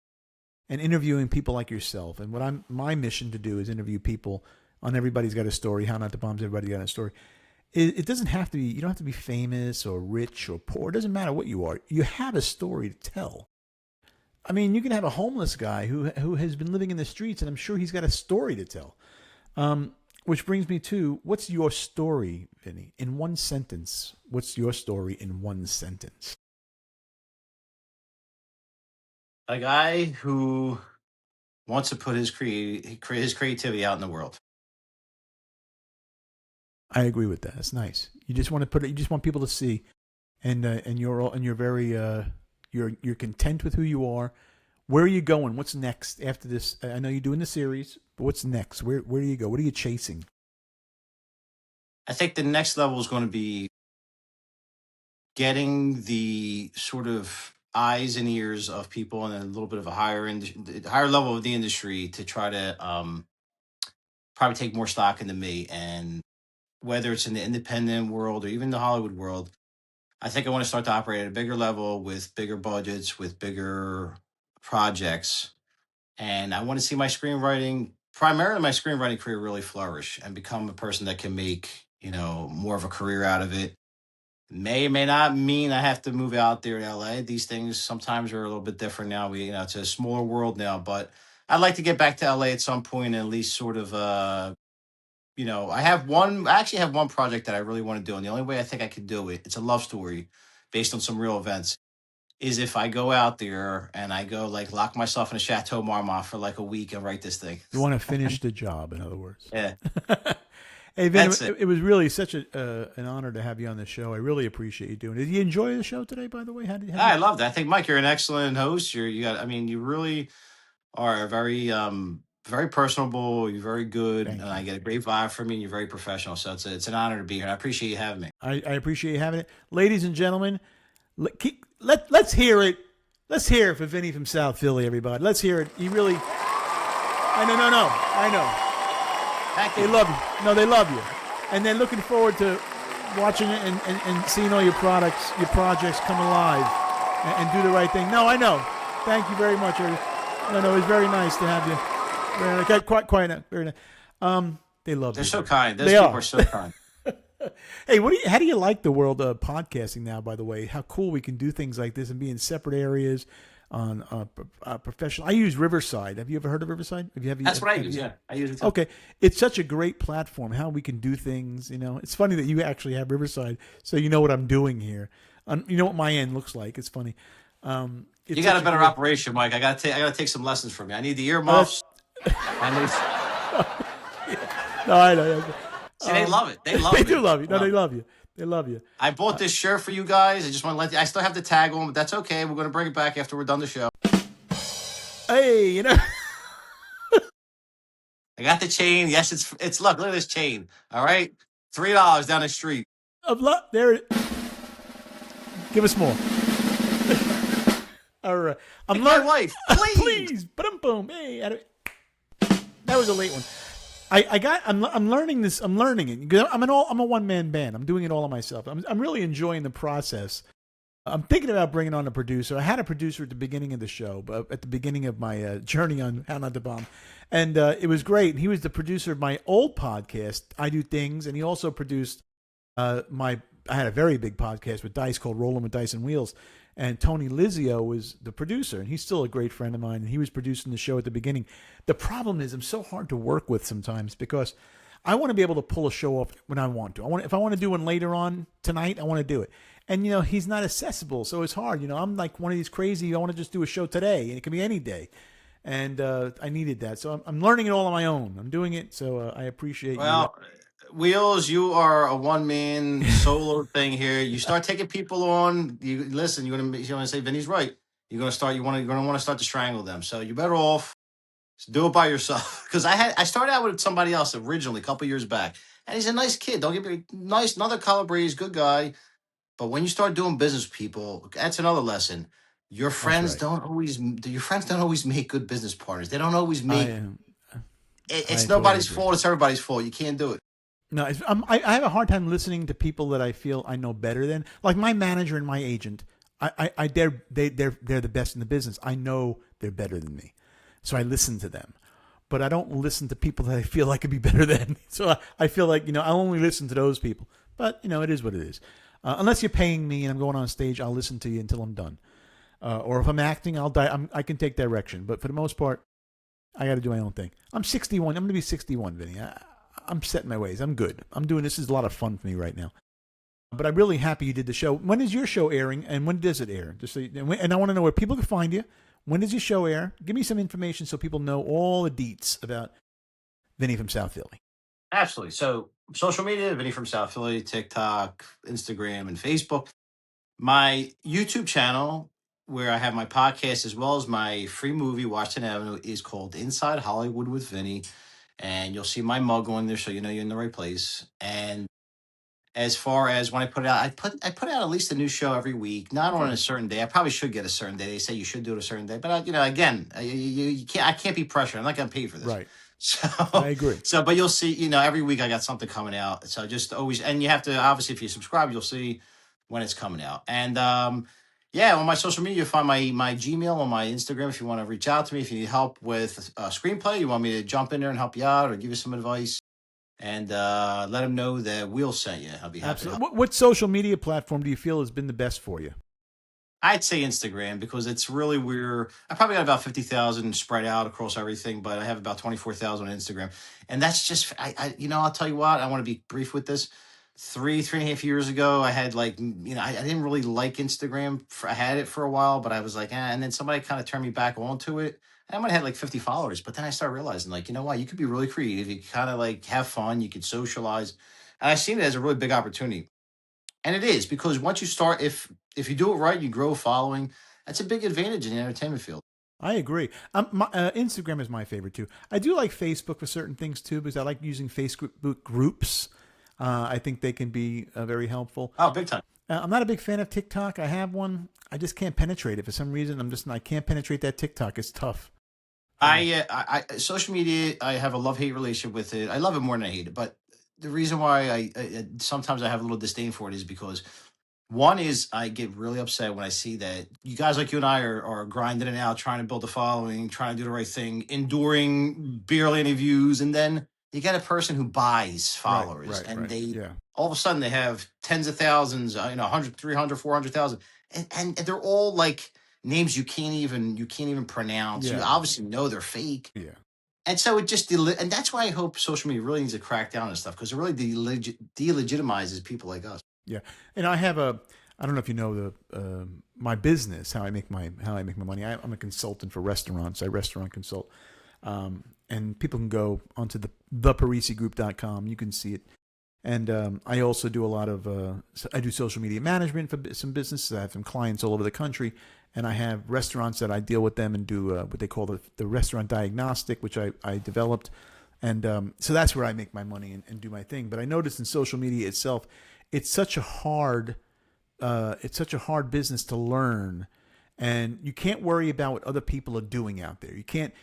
and interviewing people like yourself, and my mission to do is interview people on Everybody's Got a Story, How Not to Bombs Everybody Got a Story. It doesn't have to be. You don't have to be famous or rich or poor. It doesn't matter what you are. You have a story to tell. I mean, you can have a homeless guy who has been living in the streets, and I'm sure he's got a story to tell. Which brings me to, what's your story, Vinny? In one sentence, what's your story in one sentence? A guy who wants to put his creativity out in the world. I agree with that. That's nice. You just want to put it. You just want people to see, and you're very you're content with who you are. Where are you going? What's next after this? I know you're doing the series, but what's next? Where do you go? What are you chasing? I think the next level is going to be getting the sort of eyes and ears of people in a little bit of a higher level of the industry to try to probably take more stock into me. And whether it's in the independent world or even the Hollywood world, I think I want to start to operate at a bigger level with bigger budgets, with bigger projects. And I want to see primarily my screenwriting career really flourish and become a person that can make, more of a career out of it. May or may not mean I have to move out there to LA. These things sometimes are a little bit different now. It's a smaller world now, but I'd like to get back to LA at some point and at least sort of, I actually have one project that I really want to do. And the only way I think I could do it, it's a love story based on some real events, is if I go out there and I go like lock myself in a Chateau Marmont for like a week and write this thing. You want to finish the job, in other words. Yeah. Hey, Vin, That's it. it was really such an honor to have you on the show. I really appreciate you doing it. Did you enjoy the show today, by the way? How did you? I love that. I think Mike, you're an excellent host. You got. I mean, you really are very very personable. You're very good, and Thank you. I get a great vibe from you. And you're very professional. So it's an honor to be here. I appreciate you having me. I appreciate you having it, ladies and gentlemen. Let's hear it. Let's hear it for Vinny from South Philly, everybody. Let's hear it. He really. I know, no, no. I know. Thank They you. love you. No, they love you, and they're looking forward to watching it and seeing all your projects come alive and do the right thing. No, I know. Thank you very much. No, it's very nice to have you. Very nice. Quite nice. Very nice. They love They're you. so kind. Those They people are. are so kind. Hey, how do you like the world of podcasting now? By the way, how cool we can do things like this and be in separate areas on professional. I use Riverside. Have you ever heard of Riverside? That's what I use. Yeah, I use it too. Okay, it's such a great platform. How we can do things. It's funny that you actually have Riverside, so you know what I'm doing here. You know what my end looks like. It's funny. It's You got such a better great- operation, Mike. I gotta take some lessons from you. I need the earmuffs. I need. No, I know. See, they love it. They love They it. do love you. No, they love you. They love you. I bought this shirt for you guys. I just want to let you. I still have the tag on, but that's okay. We're gonna bring it back after we're done the show. Hey, I got the chain. Yes, it's look at this chain. All right, $3 down the street. there. Give us more. All right. I'm My learning. wife, please. Please. Boom. Hey, that was a late one. I'm learning this. I'm learning it. I'm a one man band. I'm doing it all on myself. I'm really enjoying the process. I'm thinking about bringing on a producer. I had a producer at the beginning of the show, but at the beginning of my journey on How Not to Bomb, and it was great. He was the producer of my old podcast, I Do Things, and he also produced I had a very big podcast with Dice called Rolling with Dice and Wheels, and Tony Lizio was the producer, and he's still a great friend of mine, and he was producing the show at the beginning. The problem is I'm so hard to work with sometimes because I want to be able to pull a show off when I want to. If I want to do one later on tonight, I want to do it. And, he's not accessible, so it's hard. I'm like one of these crazy, I want to just do a show today, and it can be any day. And I needed that. So I'm learning it all on my own. I'm doing it, so I appreciate Well, Wheels, you are a one man solo thing here. You start taking people on. You listen. You're gonna say Vinny's right. You're gonna want to start to strangle them. So you're better off do it by yourself. Because I started out with somebody else originally a couple years back, and he's a nice kid. Don't get me nice, another color breeze, good guy. But when you start doing business with people, that's another lesson. Your friends right. don't always. Your friends don't always make good business partners. They don't always I make. am. It's I nobody's totally agree. fault. It's everybody's fault. You can't do it. No, I have a hard time listening to people that I feel I know better than. Like my manager and my agent, they're the best in the business. I know they're better than me, so I listen to them. But I don't listen to people that I feel I could be better than. So I feel like I'll only listen to those people. But it is what it is. Unless you're paying me and I'm going on stage, I'll listen to you until I'm done. Or if I'm acting, I can take direction. But for the most part, I got to do my own thing. I'm 61. I'm going to be 61, Vinny. I'm set in my ways. I'm good. I'm doing this. Is a lot of fun for me right now. But I'm really happy you did the show. When is your show airing, and when does it air? And I want to know where people can find you. When does your show air? Give me some information so people know all the deets about Vinny from South Philly. Absolutely. So social media, Vinny from South Philly, TikTok, Instagram, and Facebook. My YouTube channel, where I have my podcast as well as my free movie, Washington Avenue, is called Inside Hollywood with Vinny. And you'll see my mug on there, so you know you're in the right place. And as far as when I put it out, I put out at least a new show every week, not on a certain day. I probably should get a certain day. They say you should do it a certain day, but again, you can't. I can't be pressured. I'm not getting paid for this. Right. So I agree. So, but you'll see. Every week I got something coming out. So just always, and you have to obviously, if you subscribe, you'll see when it's coming out. And yeah, on my social media, you'll find my Gmail on my Instagram if you want to reach out to me. If you need help with a screenplay, you want me to jump in there and help you out or give you some advice. And let them know that Will sent you. I'll be happy. Absolutely. What social media platform do you feel has been the best for you? I'd say Instagram because it's really where I probably got about 50,000 spread out across everything, but I have about 24,000 on Instagram, and that's just I'll tell you what, I want to be brief with this. three and a half years ago, I had like, I didn't really like Instagram. I had it for a while, but I was like, and then somebody kind of turned me back onto it. And I might have had like 50 followers, but then I started realizing, like, you know what, you could be really creative. You kind of like have fun. You could socialize. And I seen it as a really big opportunity. And it is, because once you start, if you do it right, you grow a following. That's a big advantage in the entertainment field. I agree. Instagram is my favorite too. I do like Facebook for certain things too, because I like using Facebook groups. I think they can be very helpful. Oh, big time. I'm not a big fan of TikTok. I have one. I just can't penetrate it for some reason. I can't penetrate that TikTok. It's tough. Social media, I have a love-hate relationship with it. I love it more than I hate it. But the reason why sometimes I have a little disdain for it is because, one is, I get really upset when I see that you guys like you and I are grinding it out, trying to build a following, trying to do the right thing, enduring barely any views. And then you get a person who buys followers, and they Yeah. all of a sudden they have tens of thousands, 100, 300, 400,000. And they're all like names you can't even pronounce. You Yeah. obviously know they're fake. Yeah. And so it just, and that's why I hope social media really needs to crack down on this stuff, because it really delegitimizes people like us. Yeah, and I have I don't know if you know my business, how I make my money. I'm a consultant for restaurants. I restaurant consult, and people can go onto theparissigroup.com. You can see it, and I also do a lot of I do social media management for some businesses. I have some clients all over the country, and I have restaurants that I deal with them and do what they call the restaurant diagnostic, which I developed, and so that's where I make my money and do my thing. But I noticed in social media itself, it's such a hard business to learn, and you can't worry about what other people are doing out there. You can't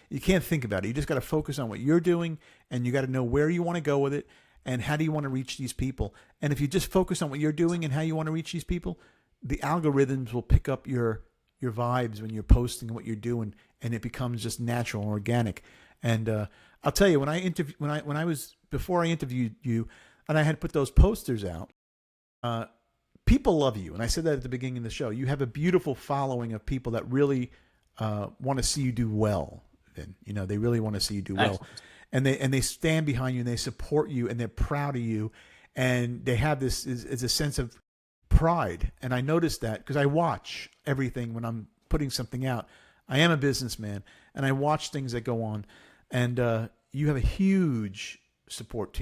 think about it. You just got to focus on what you're doing, and you got to know where you want to go with it and how do you want to reach these people. And if you just focus on what you're doing and how you want to reach these people, the algorithms will pick up your vibes when you're posting what you're doing, and it becomes just natural and organic. And I'll tell you, before I interviewed you, and I had put those posters out. People love you, and I said that at the beginning of the show. You have a beautiful following of people that really want to see you do well. Vin. They really want to see you do well, and they stand behind you and they support you and they're proud of you, and they have this is a sense of pride. And I noticed that because I watch everything when I'm putting something out. I am a businessman, and I watch things that go on, and you have a huge support.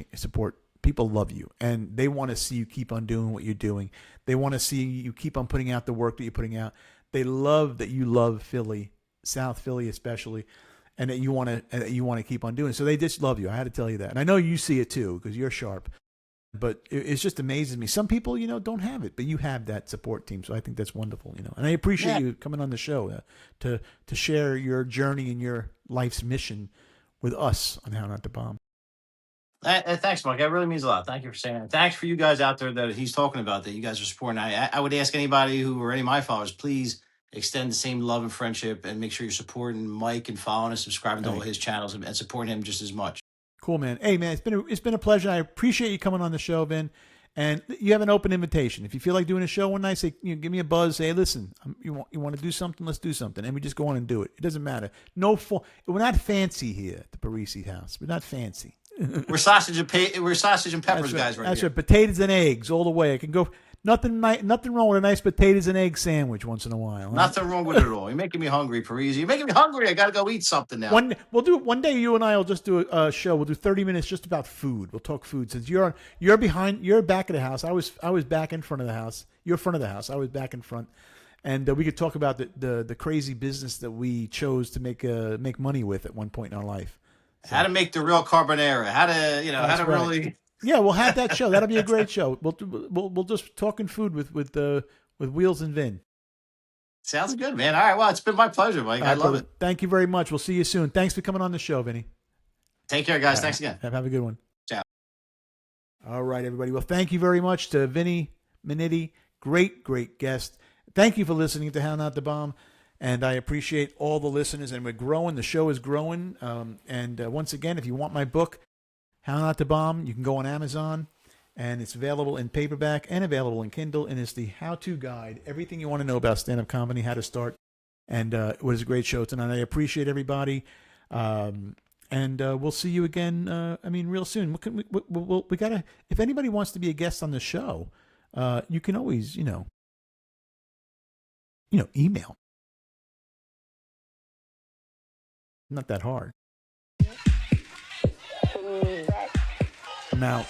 People love you, and they want to see you keep on doing what you're doing. They want to see you keep on putting out the work that you're putting out. They love that you love Philly, South Philly especially, and that you want to keep on doing. So they just love you. I had to tell you that, and I know you see it too because you're sharp. But it just amazes me. Some people, don't have it, but you have that support team. So I think that's wonderful, And I appreciate you coming on the show to share your journey and your life's mission with us on How Not to Bomb. Thanks, Mike. That really means a lot. Thank you for saying that. Thanks for you guys out there that he's talking about, that you guys are supporting. I would ask anybody or any of my followers, please extend the same love and friendship, and make sure you're supporting Mike and following and subscribing to all his channels, and supporting him just as much. Cool, man. Hey, man, it's been a pleasure. I appreciate you coming on the show, Vin. And you have an open invitation. If you feel like doing a show one night, say, give me a buzz. Say, hey, listen, you want to do something? Let's do something. And we just go on and do it. It doesn't matter. We're not fancy here at the Parisi house. We're not fancy. We're sausage and peppers guys right That's here. right. Potatoes and eggs all the way. I can go. Nothing wrong with a nice potatoes and egg sandwich once in a while. Huh? Nothing wrong with it at all. You're making me hungry, Parisi. You're making me hungry. I got to go eat something now. One day you and I will just do a show. We'll do 30 minutes just about food. We'll talk food. Since you're back of the house. I was back in front of the house. You're front of the house. I was back in front. And we could talk about the crazy business that we chose to make money with at one point in our life. So, how to make the real carbonara. How to really. Yeah, we'll have that show. That'll be a great show. We'll just talking food with Wheels and Vin. Sounds good, man. All right, well, it's been my pleasure, Mike. I love it. Thank you very much. We'll see you soon. Thanks for coming on the show, Vinny. Take care, guys. Thanks again. Have a good one. Ciao. All right, everybody. Well, thank you very much to Vinny Minniti. Great guest. Thank you for listening to How Not to Bomb. And I appreciate all the listeners. And we're growing. The show is growing. And once again, if you want my book, How Not to Bomb, you can go on Amazon. And it's available in paperback and available in Kindle. And it's the how-to guide. Everything you want to know about stand-up comedy, how to start. And it was a great show tonight. I appreciate everybody. And we'll see you again. I mean, real soon. What can we gotta. If anybody wants to be a guest on the show, you can always, email. Not that hard. I'm out.